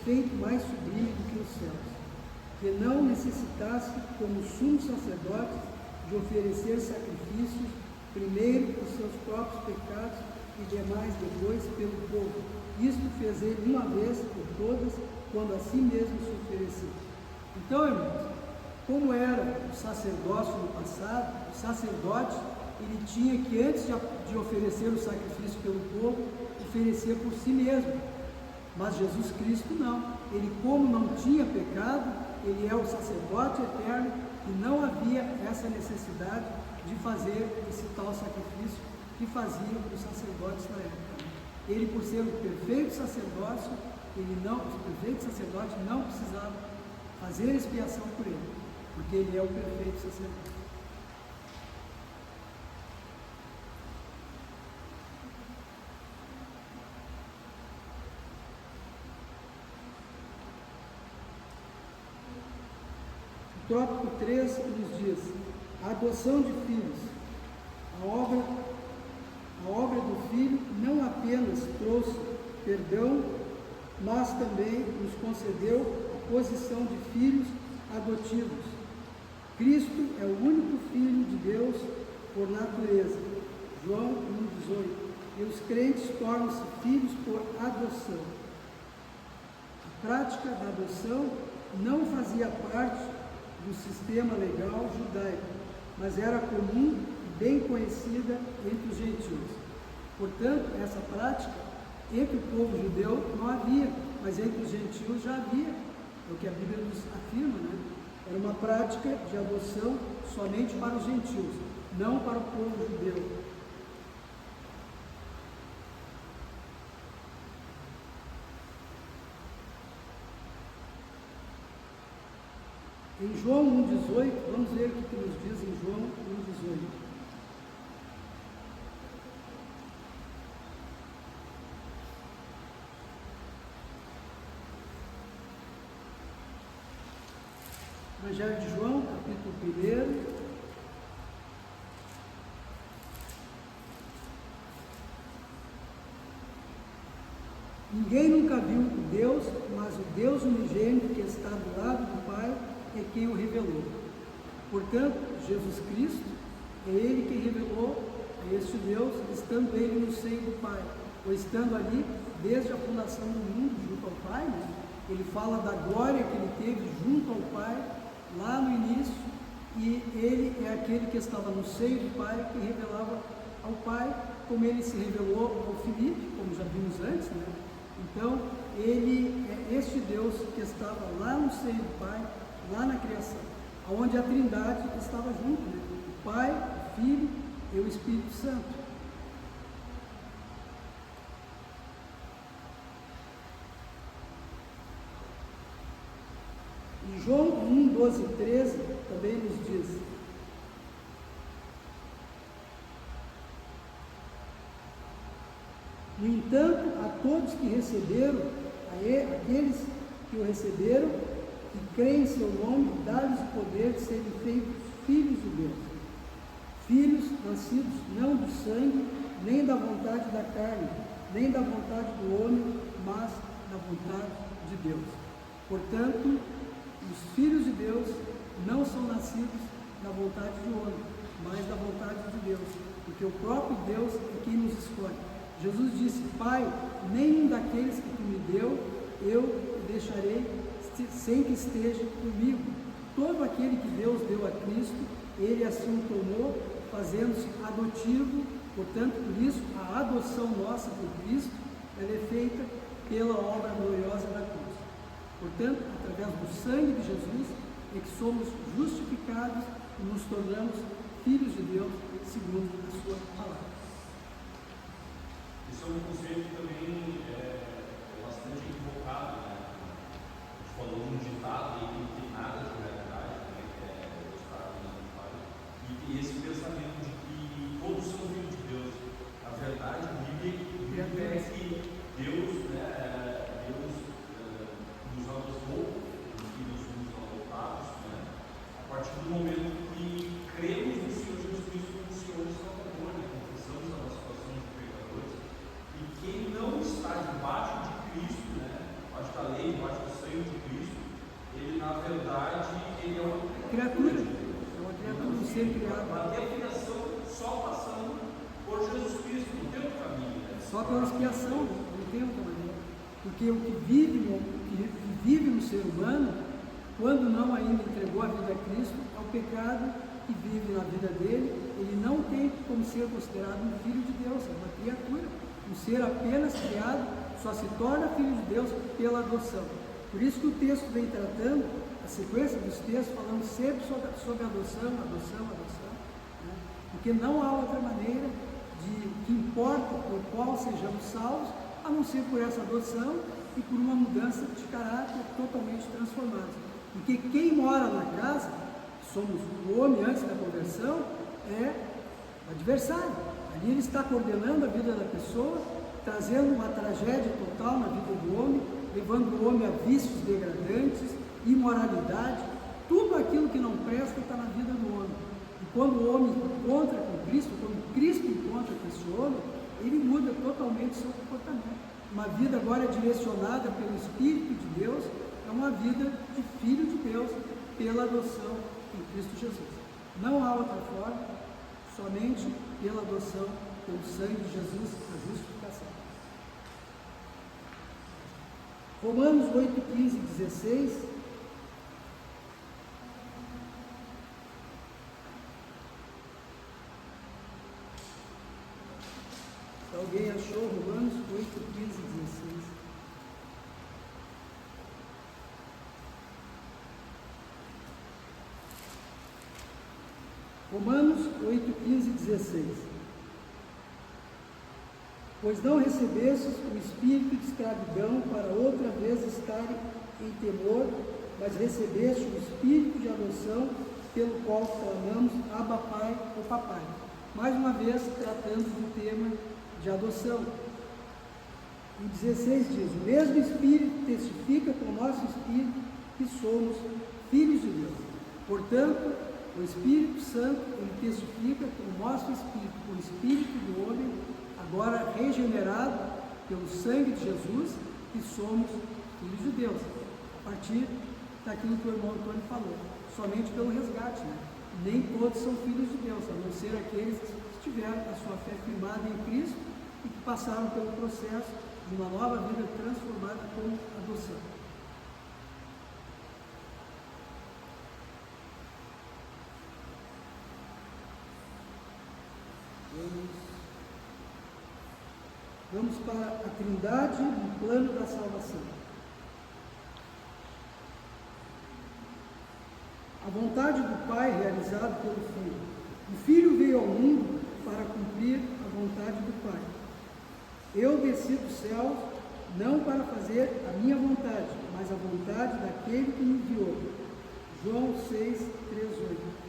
feito mais sublime do que os céus, que não necessitasse, como sumo sacerdote, de oferecer sacrifícios, primeiro por seus próprios pecados e demais depois pelo povo. Isto fez ele uma vez por todas, quando a si mesmo se ofereceu. Então, irmãos, como era o sacerdócio no passado, o sacerdote ele tinha que, antes de oferecer o sacrifício pelo povo, oferecer por si mesmo. Mas Jesus Cristo não. Ele, como não tinha pecado, ele é o sacerdote eterno e não havia essa necessidade de fazer esse tal sacrifício que faziam os sacerdotes na época. Ele, por ser o perfeito sacerdote, o perfeito sacerdote não precisava fazer expiação por ele, porque ele é o perfeito sacerdote. Tópico 3 nos diz: a adoção de filhos. A obra do Filho não apenas trouxe perdão, mas também nos concedeu a posição de filhos adotivos. Cristo é o único Filho de Deus por natureza, João 1,18, e os crentes tornam-se filhos por adoção. A prática da adoção não fazia parte do sistema legal judaico, mas era comum e bem conhecida entre os gentios. Portanto, essa prática entre o povo judeu não havia, mas entre os gentios já havia, é o que a Bíblia nos afirma, né? Era uma prática de adoção somente para os gentios, não para o povo judeu. Em João 1,18, vamos ver o que nos diz em João 1,18. Evangelho de João, capítulo 1. Ninguém nunca viu o Deus, mas o Deus unigênito que está do lado do Pai é quem o revelou. Portanto, Jesus Cristo é Ele quem revelou a este Deus, estando Ele no seio do Pai, ou estando ali desde a fundação do mundo, junto ao Pai, né? Ele fala da glória que Ele teve junto ao Pai, lá no início, e Ele é aquele que estava no seio do Pai, que revelava ao Pai, como Ele se revelou ao Filipe, como já vimos antes, né? Então, Ele é este Deus que estava lá no seio do Pai, lá na criação, onde a Trindade estava junto, né? O Pai, o Filho e o Espírito Santo. Em João 1, 12 e 13 também nos diz: no entanto, a todos que receberam, aqueles que o receberam e creem em seu nome, dá-lhes o poder de serem feitos filhos de Deus. Filhos nascidos não do sangue, nem da vontade da carne, nem da vontade do homem, mas da vontade de Deus. Portanto, os filhos de Deus não são nascidos da vontade do homem, mas da vontade de Deus, porque o próprio Deus é quem nos escolhe. Jesus disse: Pai, nenhum daqueles que tu me deu, eu deixarei sem que esteja comigo. Todo aquele que Deus deu a Cristo, Ele assim o tomou, fazendo-se adotivo. Portanto, por isso, a adoção nossa por Cristo, ela é feita pela obra gloriosa da cruz. Portanto, através do sangue de Jesus, é que somos justificados e nos tornamos filhos de Deus, segundo a sua palavra. Isso é um conceito que também é bastante equivocado, né? A gente falou de um ditado e não tem nada de realidade, né? Que é o ditado do Pai. E esse pensamento de que todos são filhos de Deus. Na verdade, a Bíblia é que Deus, né, Deus nos adotou, os filhos nos adotados, né? A partir do momento que cremos no Senhor Jesus Cristo como Senhor e Salvador, né? Confessamos a nossa situação de pecadores. E quem não está debaixo de Cristo, né, debaixo da lei, debaixo do sangue de Cristo, ele na verdade ele é uma criatura de Deus. É uma criatura do ser criado. Até a criação só passando por Jesus Cristo, não tem outro caminho. Né? Só pela expiação, não tem outra maneira. Porque o que vive no ser humano, quando não ainda entregou a vida a Cristo, é o pecado que vive na vida dele. Ele não tem como ser considerado um filho de Deus, é uma criatura. Um ser apenas criado só se torna filho de Deus pela adoção. Por isso que o texto vem tratando, a sequência dos textos, falando sempre sobre adoção, né? Porque não há outra maneira que importa por qual sejamos salvos, a não ser por essa adoção e por uma mudança de caráter totalmente transformado. Porque quem mora na casa, somos o homem antes da conversão, é o adversário. Ali ele está coordenando a vida da pessoa, trazendo uma tragédia total na vida do homem, levando o homem a vícios degradantes, imoralidade, tudo aquilo que não presta está na vida do homem. E quando o homem encontra com Cristo, quando Cristo encontra com esse homem, ele muda totalmente seu comportamento. Uma vida agora direcionada pelo Espírito de Deus, é uma vida de filho de Deus, pela adoção em Cristo Jesus. Não há outra forma, somente pela adoção, pelo sangue de Jesus, a justificação. Romanos 8, 15 e 16. Se alguém achou, Romanos 8, 15 e 16. Romanos 8, 15 e 16. Pois não recebestes o espírito de escravidão para outra vez estarem em temor, mas recebeste o espírito de adoção, pelo qual clamamos, Abba Pai ou Papai. Mais uma vez, tratando do tema de adoção. O 16 diz: o mesmo Espírito testifica com o nosso Espírito que somos filhos de Deus. Portanto, o Espírito Santo, ele testifica com o nosso Espírito, com o Espírito do homem, agora regenerado pelo sangue de Jesus, que somos filhos de Deus. A partir daquilo que o irmão Antônio falou, somente pelo resgate, né? Nem todos são filhos de Deus, a não ser aqueles que tiveram a sua fé firmada em Cristo e que passaram pelo processo de uma nova vida transformada com adoção. Vamos para a Trindade no plano da salvação. A vontade do Pai realizada pelo Filho. O Filho veio ao mundo para cumprir a vontade do Pai. Eu desci do céu não para fazer a minha vontade, mas a vontade daquele que me enviou. João 6, 3, 8.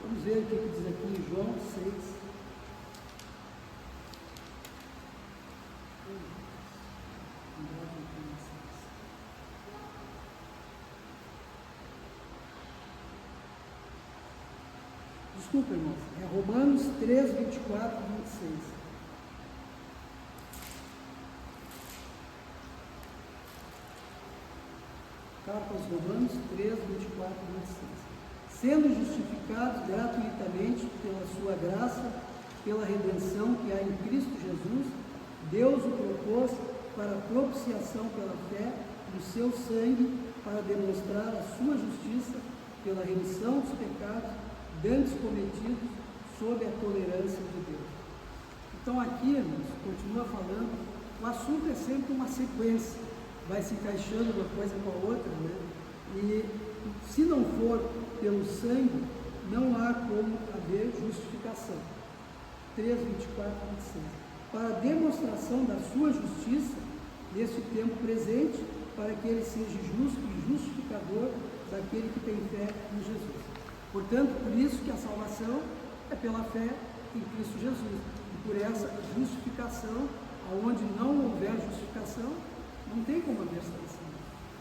Vamos ver o que diz aqui em João 6. Desculpa, irmãos, é Romanos 3, 24 e 26. Carta aos Romanos 3, 24 e 26. Sendo justificados gratuitamente pela sua graça, pela redenção que há em Cristo Jesus, Deus o propôs para propiciação pela fé do seu sangue, para demonstrar a sua justiça pela remissão dos pecados dantes cometidos sob a tolerância de Deus. Então aqui, irmãos, continua falando, o assunto é sempre uma sequência, vai se encaixando uma coisa com a outra, né? E se não for pelo sangue, não há como haver justificação. 3, 24 e 26. Para a demonstração da sua justiça, neste tempo presente, para que ele seja justo e justificador daquele que tem fé em Jesus. Portanto, por isso que a salvação é pela fé em Cristo Jesus. E por essa justificação, aonde não houver justificação, não tem como haver salvação.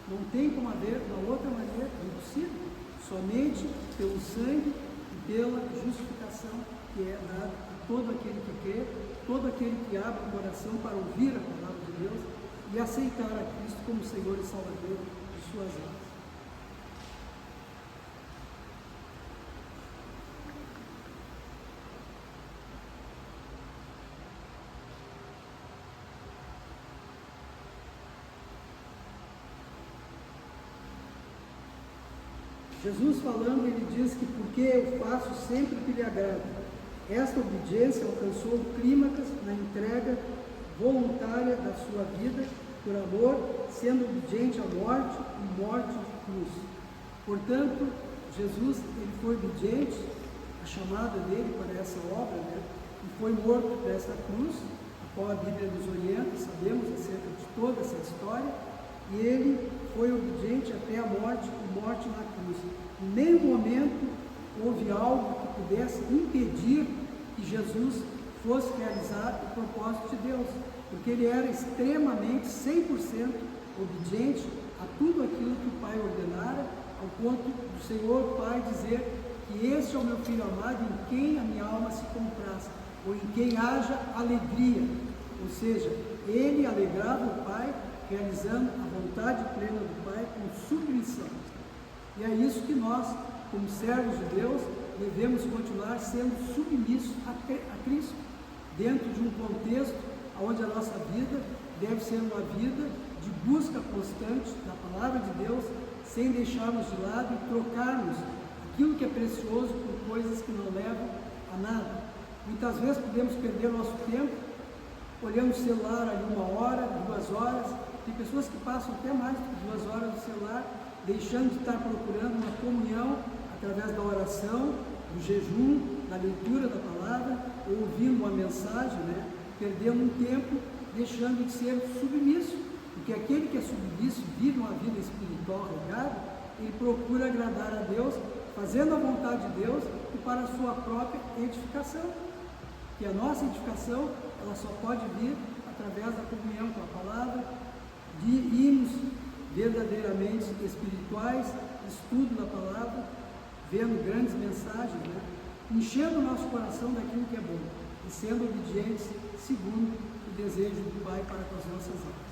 Não tem como haver uma outra maneira, impossível. Somente pelo sangue e pela justificação que é dada a todo aquele que crê, todo aquele que abre o coração para ouvir a palavra de Deus e aceitar a Cristo como Senhor e Salvador de suas almas. Jesus falando, ele diz que porque eu faço sempre o que lhe agrada. Esta obediência alcançou o clímax na entrega voluntária da sua vida por amor, sendo obediente à morte e morte de cruz. Portanto, Jesus, ele foi obediente à chamada dele para essa obra, né? E foi morto por essa cruz, a qual a Bíblia nos orienta, sabemos acerca de toda essa história, e ele foi obediente até a morte e morte na cruz. Em nenhum momento houve algo que pudesse impedir que Jesus fosse realizar o propósito de Deus, porque ele era extremamente, 100% obediente a tudo aquilo que o Pai ordenara, ao ponto do Senhor Pai dizer que este é o meu Filho amado em quem a minha alma se compraz. ou em quem haja alegria, ou seja, ele alegrava o Pai, realizando a vontade plena do Pai com submissão. E é isso que nós, como servos de Deus, devemos continuar sendo submissos a Cristo, dentro de um contexto onde a nossa vida deve ser uma vida de busca constante da Palavra de Deus, sem deixarmos de lado e trocarmos aquilo que é precioso por coisas que não levam a nada. Muitas vezes podemos perder nosso tempo olhando o celular ali 1 hora, 2 horas. Tem pessoas que passam até mais de 2 horas no celular, deixando de estar procurando uma comunhão através da oração, do jejum, da leitura da palavra, ou ouvindo uma mensagem, perdendo um tempo, deixando de ser submisso, porque aquele que é submisso, vive uma vida espiritual regada, ele procura agradar a Deus, fazendo a vontade de Deus e para a sua própria edificação. E a nossa edificação, ela só pode vir através da comunhão com a palavra, de hinos verdadeiramente espirituais, estudo da palavra, vendo grandes mensagens, enchendo o nosso coração daquilo que é bom e sendo obedientes segundo o desejo do Pai para com as nossas almas.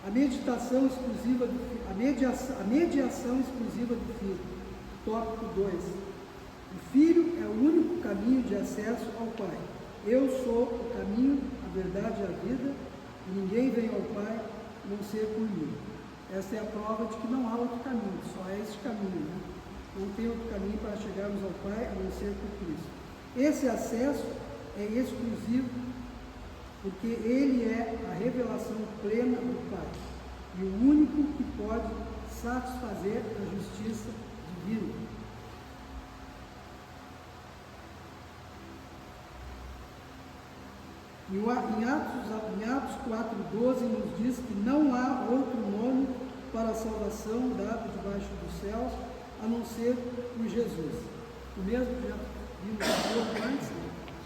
A mediação exclusiva do Filho. Tópico 2. O Filho é o único caminho de acesso ao Pai. Eu sou o caminho, a verdade e a vida, e ninguém vem ao Pai a não ser por mim. Essa é a prova de que não há outro caminho, só é este caminho. Não tem outro caminho para chegarmos ao Pai a não ser por Cristo. Esse acesso é exclusivo porque ele é a revelação plena do Pai e o único que pode satisfazer a justiça divina. Em Atos 4,12 nos diz que não há outro nome para a salvação dado debaixo dos céus a não ser por Jesus. O mesmo que já vimos antes,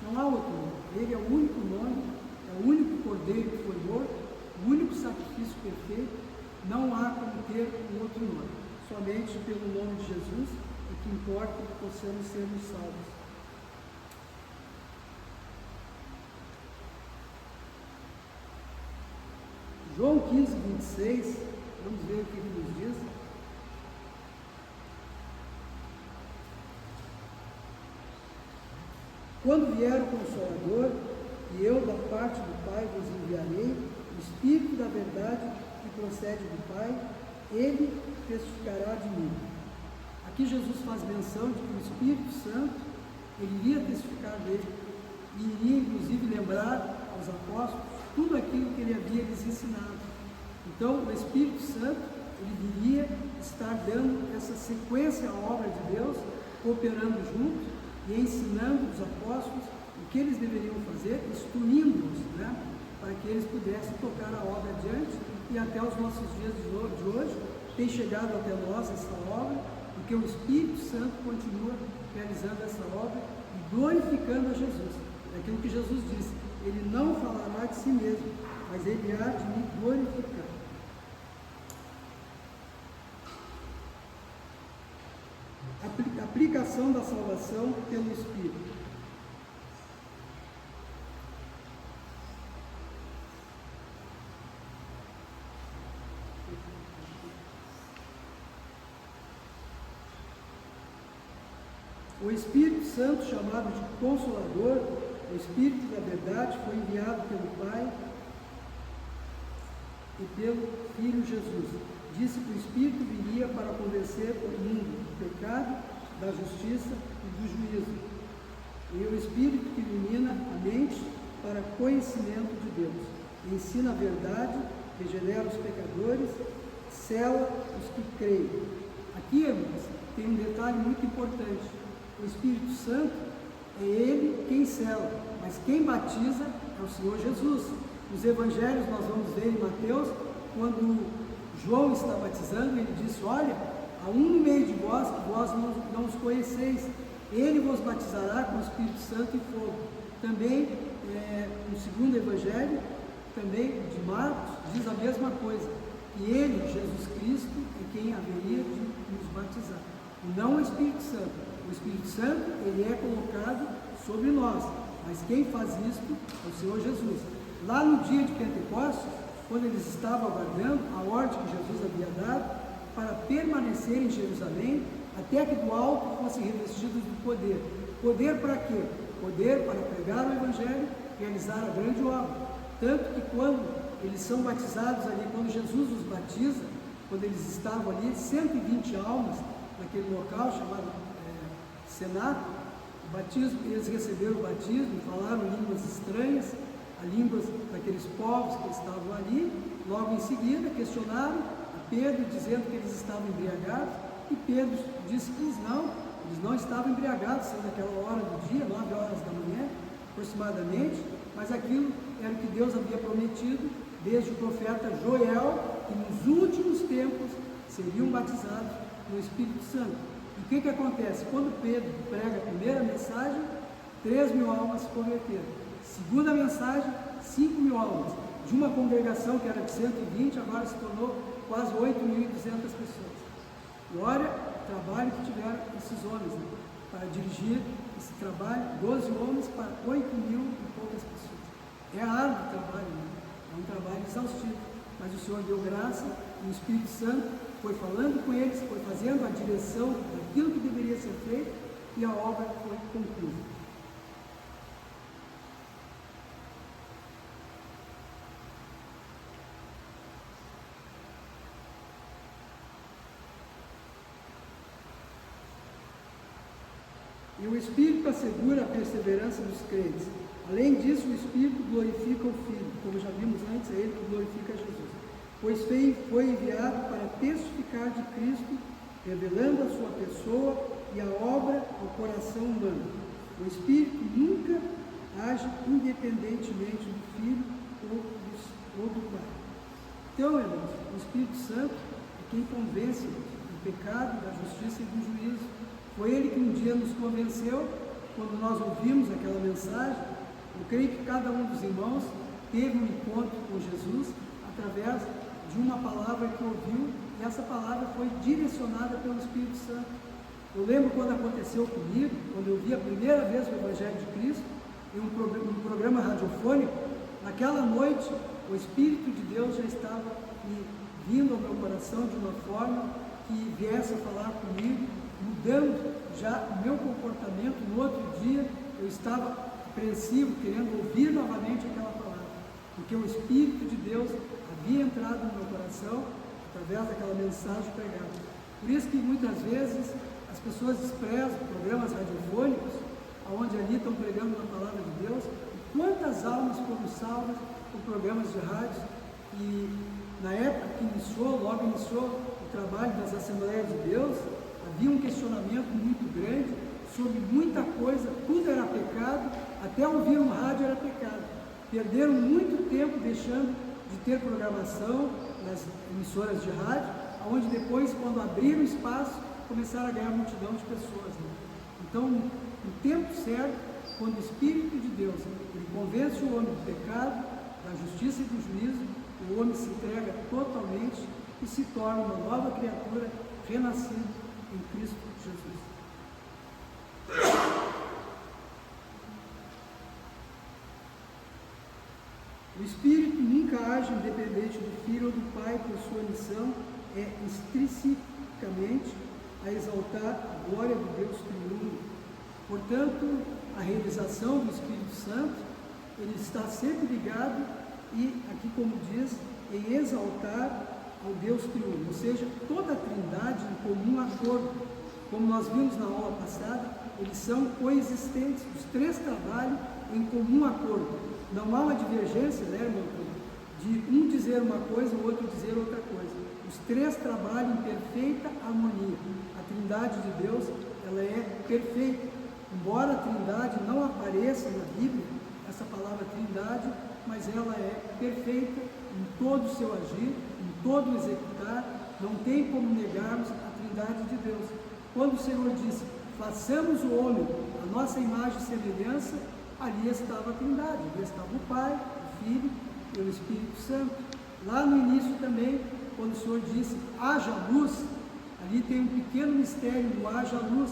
não há outro nome. Ele é o único nome, é o único cordeiro que foi morto, o único sacrifício perfeito. Não há como ter um outro nome. Somente pelo nome de Jesus é que importa que possamos sermos salvos. João 15, 26, vamos ver o que ele nos diz. Quando vier o Consolador, e eu da parte do Pai vos enviarei, o Espírito da verdade que procede do Pai, ele testificará de mim. Aqui Jesus faz menção de que o Espírito Santo, ele iria testificar dele, e iria inclusive lembrar aos apóstolos tudo aquilo que ele havia lhes ensinado. Então, o Espírito Santo, ele viria estar dando essa sequência à obra de Deus, cooperando junto e ensinando os apóstolos o que eles deveriam fazer, instruindo-os, para que eles pudessem tocar a obra adiante, e até os nossos dias de hoje tem chegado até nós essa obra, porque o Espírito Santo continua realizando essa obra e glorificando a Jesus. É aquilo que Jesus disse: ele não falará de si mesmo, mas ele há de me glorificar. Aplicação da salvação pelo Espírito. O Espírito Santo, chamado de Consolador, o Espírito da verdade, foi enviado pelo Pai e pelo Filho Jesus. Disse que o Espírito viria para convencer o mundo do pecado, da justiça e do juízo. E o Espírito que ilumina a mente para conhecimento de Deus. Ensina a verdade, regenera os pecadores, sela os que creem. Aqui, irmãos, tem um detalhe muito importante. O Espírito Santo é ele quem sela, mas quem batiza é o Senhor Jesus. Nos Evangelhos nós vamos ver em Mateus, quando João está batizando, ele disse: olha, há um no meio de vós que vós não os conheceis, ele vos batizará com o Espírito Santo e fogo. Também, no segundo Evangelho, também de Marcos diz a mesma coisa, que ele, Jesus Cristo, é quem haveria de nos batizar, e não o Espírito Santo. O Espírito Santo, ele é colocado sobre nós, mas quem faz isto é o Senhor Jesus. Lá no dia de Pentecostes, quando eles estavam aguardando a ordem que Jesus havia dado para permanecer em Jerusalém, até que do alto fossem revestidos do poder. Poder para quê? Poder para pregar o Evangelho, realizar a grande obra. Tanto que quando eles são batizados ali, quando Jesus os batiza, quando eles estavam ali, 120 almas naquele local chamado Cenato, o batismo, eles receberam o batismo, falaram línguas estranhas, a línguas daqueles povos que estavam ali. Logo em seguida questionaram a Pedro, dizendo que eles estavam embriagados, e Pedro disse que eles não estavam embriagados, sendo aquela hora do dia, 9 horas da manhã aproximadamente, mas aquilo era o que Deus havia prometido desde o profeta Joel, que nos últimos tempos seriam batizados no Espírito Santo. E o que acontece? Quando Pedro prega a primeira mensagem, 3.000 almas se converteram. Segunda mensagem, 5.000 almas. De uma congregação que era de 120, agora se tornou quase 8.200 pessoas. Glória ao trabalho que tiveram esses homens, né? Para dirigir esse trabalho, 12 homens para 8.000 e poucas pessoas. É árduo trabalho, né? É um trabalho exaustivo, mas o Senhor deu graça e o Espírito Santo foi falando com eles, foi fazendo a direção daquilo que deveria ser feito e a obra foi concluída. E o Espírito assegura a perseverança dos crentes. Além disso, o Espírito glorifica o Filho, como já vimos antes, é ele que glorifica Jesus, pois foi enviado para testificar de Cristo, revelando a sua pessoa e a obra ao coração humano. O Espírito nunca age independentemente do Filho ou do Pai. Então, irmãos, o Espírito Santo é quem convence do pecado, da justiça e do juízo. Foi ele que um dia nos convenceu, quando nós ouvimos aquela mensagem. Eu creio que cada um dos irmãos teve um encontro com Jesus através de uma palavra que ouviu, e essa palavra foi direcionada pelo Espírito Santo. Eu lembro quando aconteceu comigo, quando eu vi a primeira vez o Evangelho de Cristo, em um programa radiofônico. Naquela noite, o Espírito de Deus já estava vindo ao meu coração de uma forma que viesse a falar comigo, mudando já o meu comportamento. No outro dia, eu estava apreensivo, querendo ouvir novamente aquela palavra, porque o Espírito de Deus havia entrado no meu coração através daquela mensagem pregada. Por isso que muitas vezes as pessoas desprezam programas radiofônicos, onde ali estão pregando a palavra de Deus. E quantas almas foram salvas por programas de rádio? E na época que logo iniciou o trabalho das Assembleias de Deus, havia um questionamento muito grande sobre muita coisa, tudo era pecado, até ouvir um rádio era pecado. Perderam muito tempo deixando de ter programação nas emissoras de rádio, onde depois, quando abriram espaço, começaram a ganhar multidão de pessoas, né? Então, no tempo certo, quando o Espírito de Deus ele convence o homem do pecado, da justiça e do juízo, o homem se entrega totalmente e se torna uma nova criatura, renascida em Cristo Jesus. O Espírito nunca age independente do Filho ou do Pai, pois sua missão é intrinsecamente a exaltar a glória do Deus triuno. Portanto, a realização do Espírito Santo, ele está sempre ligado, e aqui como diz, em exaltar ao Deus triuno, ou seja, toda a Trindade em comum acordo. Como nós vimos na aula passada, eles são coexistentes, os três trabalham em comum acordo. Não há uma divergência, né, irmão, de um dizer uma coisa, o outro dizer outra coisa. Os três trabalham em perfeita harmonia. A Trindade de Deus, ela é perfeita. Embora a Trindade não apareça na Bíblia, essa palavra Trindade, mas ela é perfeita em todo o seu agir, em todo o executar. Não tem como negarmos a Trindade de Deus. Quando o Senhor disse, façamos o homem a nossa imagem e semelhança, ali estava a Trindade, ali estava o Pai, o Filho pelo Espírito Santo. Lá no início também, quando o Senhor disse, haja luz, ali tem um pequeno mistério do haja luz.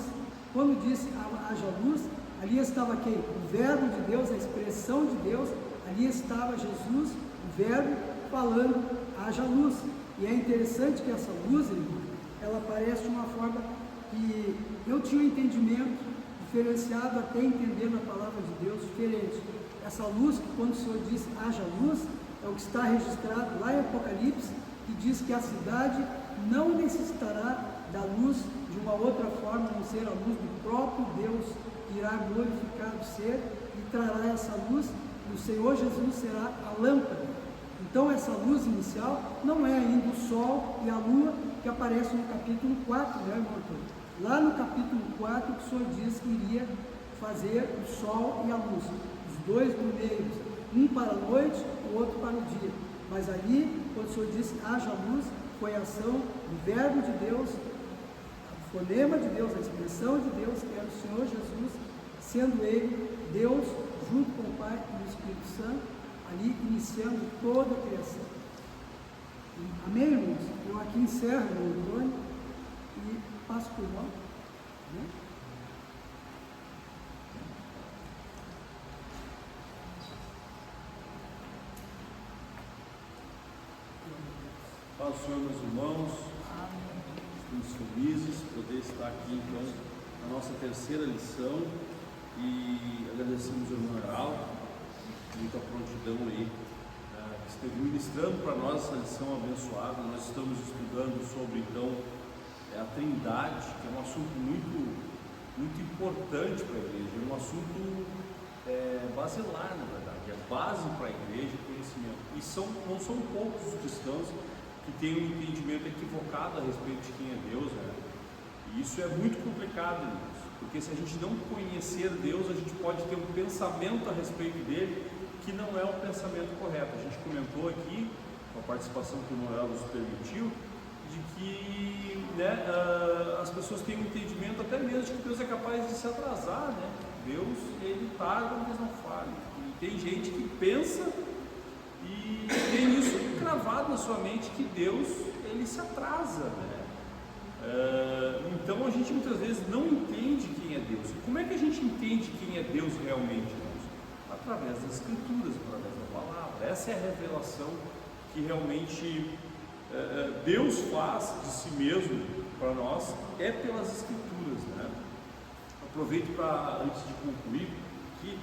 Quando disse haja luz, ali estava quem? O Verbo de Deus, a expressão de Deus, ali estava Jesus, o Verbo, falando, haja luz. E é interessante que essa luz, ela aparece de uma forma que eu tinha um entendimento diferenciado, até entendendo a palavra de Deus diferente. Essa luz, que quando o Senhor disse haja luz, é o que está registrado lá em Apocalipse, que diz que a cidade não necessitará da luz de uma outra forma, a não ser a luz do próprio Deus, que irá glorificar o ser e trará essa luz, e o Senhor Jesus será a lâmpada. Então essa luz inicial não é ainda o sol e a lua que aparece no capítulo 4, né, irmão Antônio? Lá no capítulo 4, o Senhor diz que iria fazer o sol e a luz, os dois do meio, um para a noite, o outro para o dia. Mas ali, quando o Senhor disse haja luz, foi a ação do Verbo de Deus, o fonema de Deus, a expressão de Deus, que era o Senhor Jesus, sendo Ele Deus, junto com o Pai e o Espírito Santo, ali iniciando toda a criação. Amém, irmãos? Eu aqui encerro o Antônio e passo por nós. Paz do Senhor, meus irmãos. Estamos felizes de poder estar aqui, então, na nossa terceira lição, e agradecemos ao irmão Heraldo, muita prontidão aí, que esteve ministrando para nós essa lição abençoada. Nós estamos estudando sobre, então, a Trindade, que é um assunto muito importante para a igreja, é um assunto basilar, na verdade, é base para a igreja, conhecimento. E não são poucos os cristãos que têm um entendimento equivocado a respeito de quem é Deus, né? E isso é muito complicado, irmãos, porque se a gente não conhecer Deus, a gente pode ter um pensamento a respeito dele que não é o pensamento correto. A gente comentou aqui, com a participação que o Noel nos permitiu, de que, né, as pessoas têm um entendimento até mesmo de que Deus é capaz de se atrasar, né? Deus, ele tarda, mas não falha. E tem gente que pensa e tem isso gravado na sua mente, que Deus, ele se atrasa, né? Então a gente muitas vezes não entende quem é Deus. E como é que a gente entende quem é Deus realmente, irmãos? Através das Escrituras, através da palavra. Essa é a revelação que realmente Deus faz de si mesmo para nós, é pelas Escrituras, né? Aproveito para, antes de concluir, que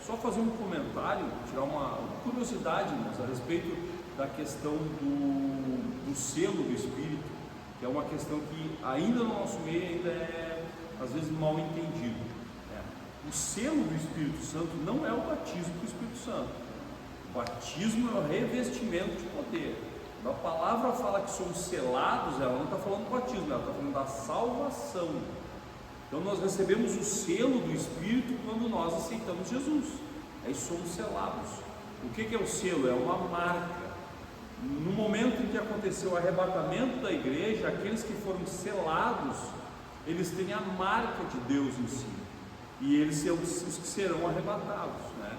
só fazer um comentário, tirar uma curiosidade, irmãos, a respeito da questão do selo do Espírito, que é uma questão que ainda no nosso meio ainda é às vezes mal entendido. O selo do Espírito Santo não é o batismo do Espírito Santo. O batismo é o revestimento de poder. Quando a palavra fala que somos selados, ela não está falando do batismo, ela está falando da salvação. Então nós recebemos o selo do Espírito quando nós aceitamos Jesus. Aí somos selados. O que é o selo? É uma marca. No momento em que aconteceu o arrebatamento da igreja, aqueles que foram selados, eles têm a marca de Deus em si. E eles são os que serão arrebatados, né?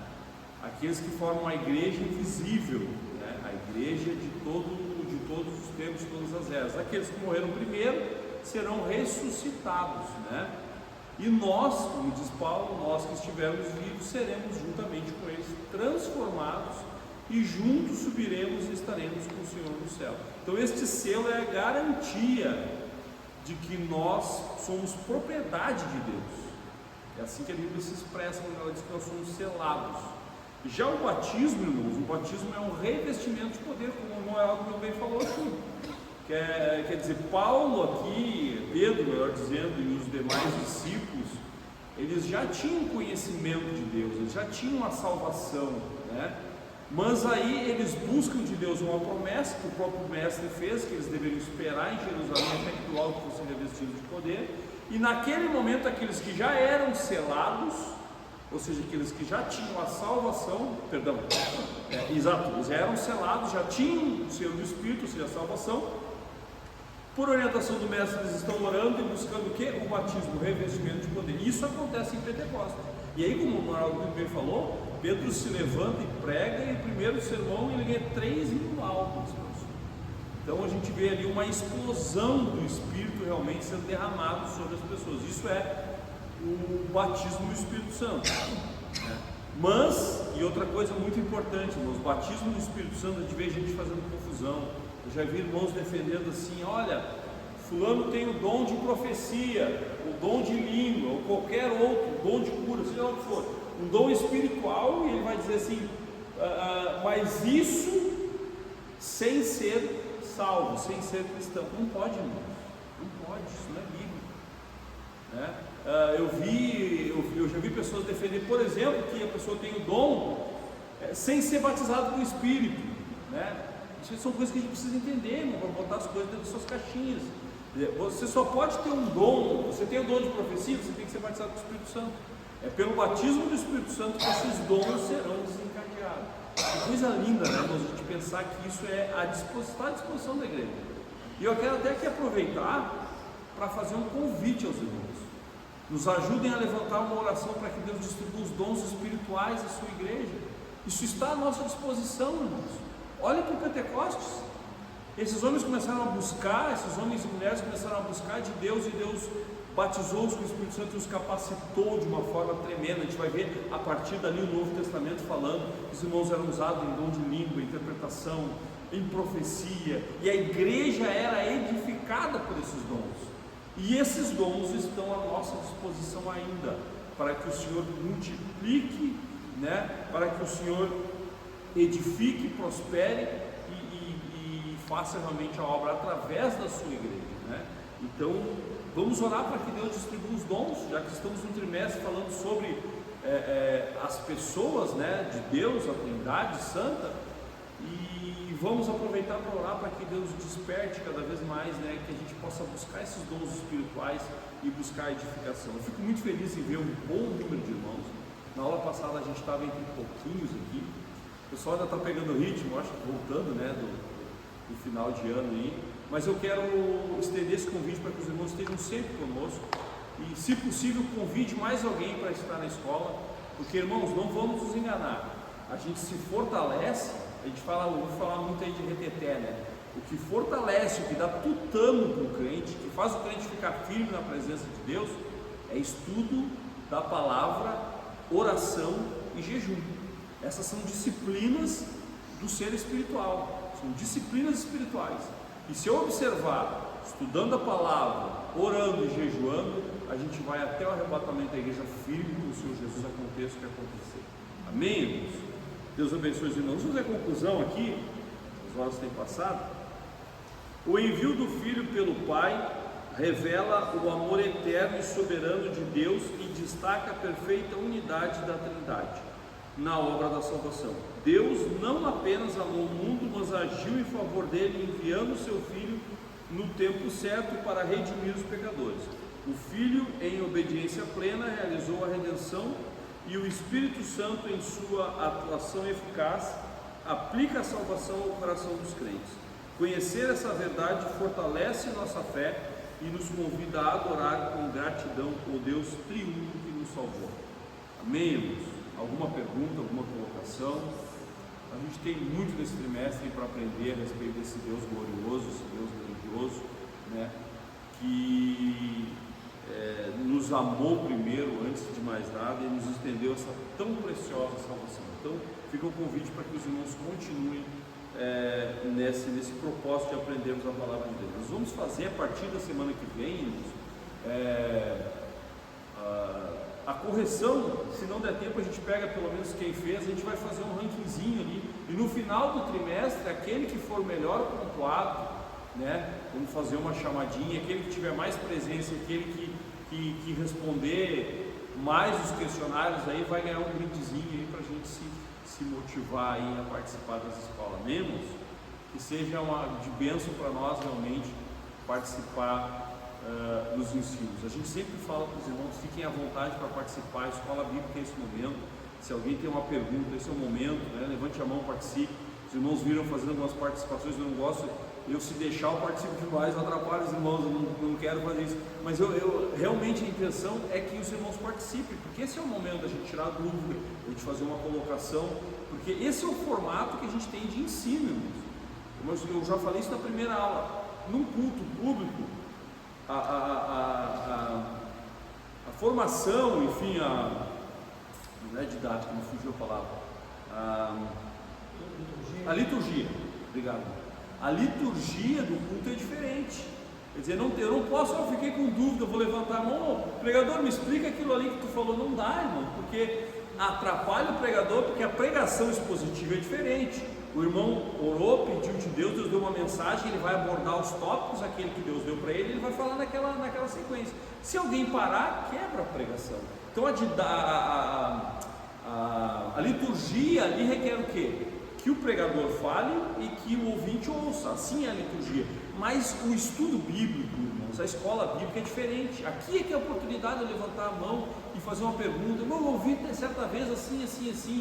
Aqueles que formam a igreja invisível, né? A igreja de todos os tempos, de todas as eras. Aqueles que morreram primeiro serão ressuscitados, né? E nós, como diz Paulo, nós que estivermos vivos, seremos juntamente com eles transformados e juntos subiremos e estaremos com o Senhor no céu. Então este selo é a garantia de que nós somos propriedade de Deus. É assim que a Bíblia se expressa quando ela diz que nós somos selados. Já o batismo, irmãos, o batismo é um revestimento de poder, como o Noel meu bem falou aqui. Quer dizer, Paulo aqui, Pedro, melhor dizendo, e os demais discípulos, eles já tinham conhecimento de Deus, eles já tinham a salvação, né? Mas aí eles buscam de Deus uma promessa que o próprio mestre fez, que eles deveriam esperar em Jerusalém até que logo fossem revestidos de poder. E naquele momento, aqueles que já eram selados, ou seja, aqueles que já tinham a salvação, exato, eles já eram selados, já tinham o selo do Espírito, ou seja, a salvação. Por orientação do mestre, eles estão orando e buscando o quê? O batismo, o revestimento de poder. Isso acontece em Pentecostes. E aí, como o Ronaldo bem falou, Pedro se levanta e prega, e o primeiro sermão ele ganha 3.000 almas. Então a gente vê ali uma explosão do Espírito realmente sendo derramado sobre as pessoas. Isso é o batismo do Espírito Santo, né? Mas, e outra coisa muito importante, irmãos, o batismo do Espírito Santo, a gente vê gente fazendo confusão. Eu já vi irmãos defendendo assim: olha, fulano tem o dom de profecia, o dom de língua, ou qualquer outro, o dom de cura, seja lá o que for, um dom espiritual, e ele vai dizer assim, mas isso sem ser salvo, sem ser cristão. Não pode, irmãos, não pode, isso não é bíblico, né? Eu já vi pessoas defender, por exemplo, que a pessoa tem o dom sem ser batizado com o Espírito, né? Isso são coisas que a gente precisa entender, irmão, para botar as coisas dentro das suas caixinhas. Você só pode ter um dom, você tem o dom de profecia, você tem que ser batizado com o Espírito Santo. É pelo batismo do Espírito Santo que esses dons serão desencadeados. Que coisa linda, né, irmãos, a gente pensar que isso está à disposição da igreja. E eu quero até aqui aproveitar para fazer um convite aos irmãos. Nos ajudem a levantar uma oração para que Deus distribua os dons espirituais à sua igreja. Isso está à nossa disposição, irmãos. Olhem para o Pentecostes. Esses homens começaram a buscar, esses homens e mulheres começaram a buscar de Deus, e Deus batizou-os com o Espírito Santo e os capacitou de uma forma tremenda. A gente vai ver a partir dali o Novo Testamento falando que os irmãos eram usados em dom de língua, interpretação, em profecia, e a igreja era edificada por esses dons. E esses dons estão à nossa disposição ainda, para que o Senhor multiplique, né? Para que o Senhor edifique, prospere e faça realmente a obra através da sua igreja, né? Então, vamos orar para que Deus distribua os dons, já que estamos no trimestre falando sobre as pessoas, né, de Deus, a Trindade Santa, e vamos aproveitar para orar para que Deus desperte cada vez mais, né, que a gente possa buscar esses dons espirituais e buscar a edificação. Eu fico muito feliz em ver um bom número de irmãos. Na aula passada a gente estava entre pouquinhos aqui, o pessoal ainda está pegando o ritmo, acho que voltando, né, do final de ano aí, mas eu quero estender esse convite para que os irmãos estejam sempre conosco, e se possível convide mais alguém para estar na escola, porque, irmãos, não vamos nos enganar, a gente se fortalece, a gente ouve falar muito aí de reteté, né? O que fortalece, o que dá tutano para o crente, que faz o crente ficar firme na presença de Deus, é estudo da palavra, oração e jejum. Essas são disciplinas do ser espiritual, são disciplinas espirituais. E se eu observar, estudando a palavra, orando e jejuando, a gente vai até o arrebatamento da igreja firme com o Senhor Jesus, aconteça o que acontecer. Amém, irmãos? Deus abençoe os irmãos. Vamos fazer a conclusão aqui, as horas têm passado. O envio do Filho pelo Pai revela o amor eterno e soberano de Deus e destaca a perfeita unidade da Trindade na obra da salvação. Deus não apenas amou o mundo, mas agiu em favor dele, enviando o seu Filho no tempo certo para redimir os pecadores. O Filho, em obediência plena, realizou a redenção, e o Espírito Santo, em sua atuação eficaz, aplica a salvação ao coração dos crentes. Conhecer essa verdade fortalece nossa fé e nos convida a adorar com gratidão o Deus triuno que nos salvou. Amém, irmãos? Alguma pergunta, alguma colocação? A gente tem muito nesse trimestre para aprender a respeito desse Deus glorioso, esse Deus grandioso, né? Que nos amou primeiro, antes de mais nada, e nos estendeu essa tão preciosa salvação. Então, fica o convite para que os irmãos continuem nesse propósito de aprendermos a palavra de Deus. Nós vamos fazer a partir da semana que vem, irmãos, a correção. Se não der tempo, a gente pega pelo menos quem fez, a gente vai fazer um rankingzinho ali, e no final do trimestre, aquele que for melhor pontuado, né, vamos fazer uma chamadinha, aquele que tiver mais presença, aquele que responder mais os questionários aí, vai ganhar um brindezinho aí para a gente se motivar aí a participar das escolas. Menos que seja de bênção para nós realmente participar dos ensinos. A gente sempre fala para os irmãos, fiquem à vontade para participar. A escola bíblica é esse momento. Se alguém tem uma pergunta, esse é o momento, né? Levante a mão, participe. Os irmãos viram fazendo algumas participações, eu não gosto, eu se deixar eu participo demais, eu atrapalho os irmãos, eu não quero fazer isso, mas realmente a intenção é que os irmãos participem, porque esse é o momento da gente tirar a dúvida, a gente fazer uma colocação, porque esse é o formato que a gente tem de ensino, irmãos. Eu já falei isso na primeira aula, num culto público, a formação, enfim, não é didática, me fugiu a palavra, a liturgia, obrigado. A liturgia do culto é diferente. Quer dizer, eu não posso, eu fiquei com dúvida, eu vou levantar a mão, pregador, me explica aquilo ali que tu falou. Não dá, irmão, porque atrapalha o pregador, porque a pregação expositiva é diferente. O irmão orou, pediu de Deus, Deus deu uma mensagem, ele vai abordar os tópicos, aquele que Deus deu para ele vai falar naquela sequência. Se alguém parar, quebra a pregação. Então a liturgia ali requer o quê? Que o pregador fale e que o ouvinte ouça, assim é a liturgia. Mas o estudo bíblico, irmãos, a escola bíblica é diferente. Aqui é que é a oportunidade de levantar a mão e fazer uma pergunta. Eu ouvi certa vez assim,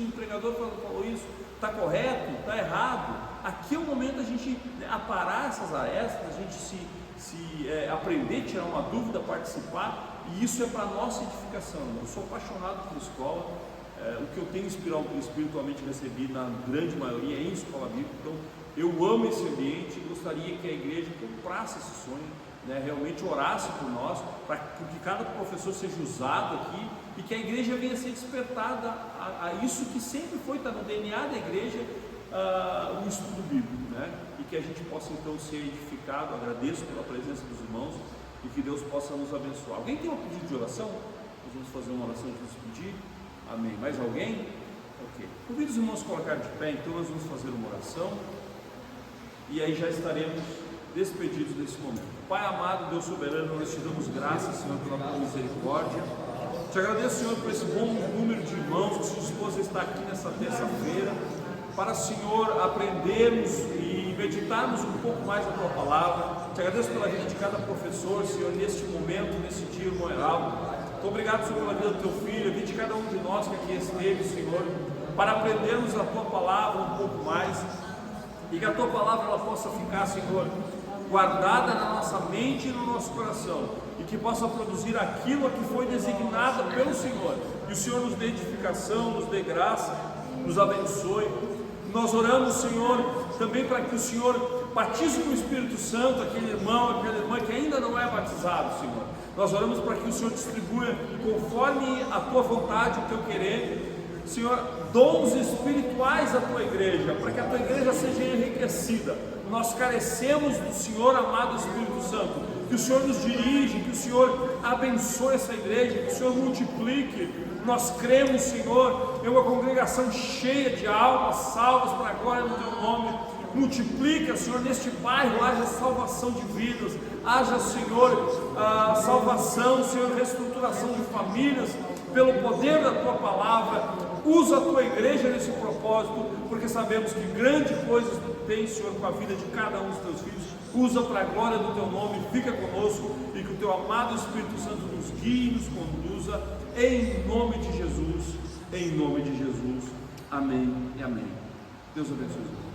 o pregador falou isso, está correto, está errado. Aqui é o momento da gente aparar essas arestas, da gente se aprender, tirar uma dúvida, participar, e isso é para a nossa edificação. Eu sou apaixonado por escola. O que eu tenho espiritualmente recebido na grande maioria é em escola bíblica, então eu amo esse ambiente e gostaria que a igreja comprasse esse sonho, né, realmente orasse por nós, para que cada professor seja usado aqui e que a igreja venha a ser despertada a isso que sempre foi, está no DNA da igreja, o estudo bíblico, né, e que a gente possa então ser edificado. Agradeço pela presença dos irmãos e que Deus possa nos abençoar. Alguém tem um pedido de oração? Nós vamos fazer uma oração de despedir. Amém. Mais alguém? Ok. Convido os irmãos a colocar de pé, então nós vamos fazer uma oração e aí já estaremos despedidos desse momento. Pai amado, Deus soberano, nós te damos graças, Senhor, pela tua misericórdia. Te agradeço, Senhor, por esse bom número de irmãos que se dispôs a estar aqui nessa terça-feira para, Senhor, aprendermos e meditarmos um pouco mais a tua palavra. Te agradeço pela vida de cada professor, Senhor, neste momento, nesse dia, irmão Heraldo. Muito obrigado, Senhor, pela vida do teu filho, a vida de cada um de nós que aqui esteve, Senhor, para aprendermos a tua palavra um pouco mais e que a tua palavra ela possa ficar, Senhor, guardada na nossa mente e no nosso coração e que possa produzir aquilo a que foi designada pelo Senhor. Que o Senhor nos dê edificação, nos dê graça, nos abençoe. Nós oramos, Senhor, também para que o Senhor batize com o Espírito Santo aquele irmão, aquela irmã que ainda não é batizado, Senhor. Nós oramos para que o Senhor distribua conforme a tua vontade, o teu querer, Senhor, dons espirituais à tua igreja, para que a tua igreja seja enriquecida. Nós carecemos do Senhor, amado Espírito Santo, que o Senhor nos dirige, que o Senhor abençoe essa igreja, que o Senhor multiplique. Nós cremos, Senhor, em uma congregação cheia de almas salvas para a glória do teu nome. Multiplica, Senhor, neste bairro haja salvação de vidas, haja, Senhor, salvação, Senhor, reestruturação de famílias, pelo poder da tua palavra. Usa a tua igreja nesse propósito, porque sabemos que grandes coisas tu tens, Senhor, com a vida de cada um dos teus filhos. Usa para a glória do teu nome, fica conosco e que o teu amado Espírito Santo nos guie e nos conduza, em nome de Jesus, em nome de Jesus. Amém e amém. Deus abençoe.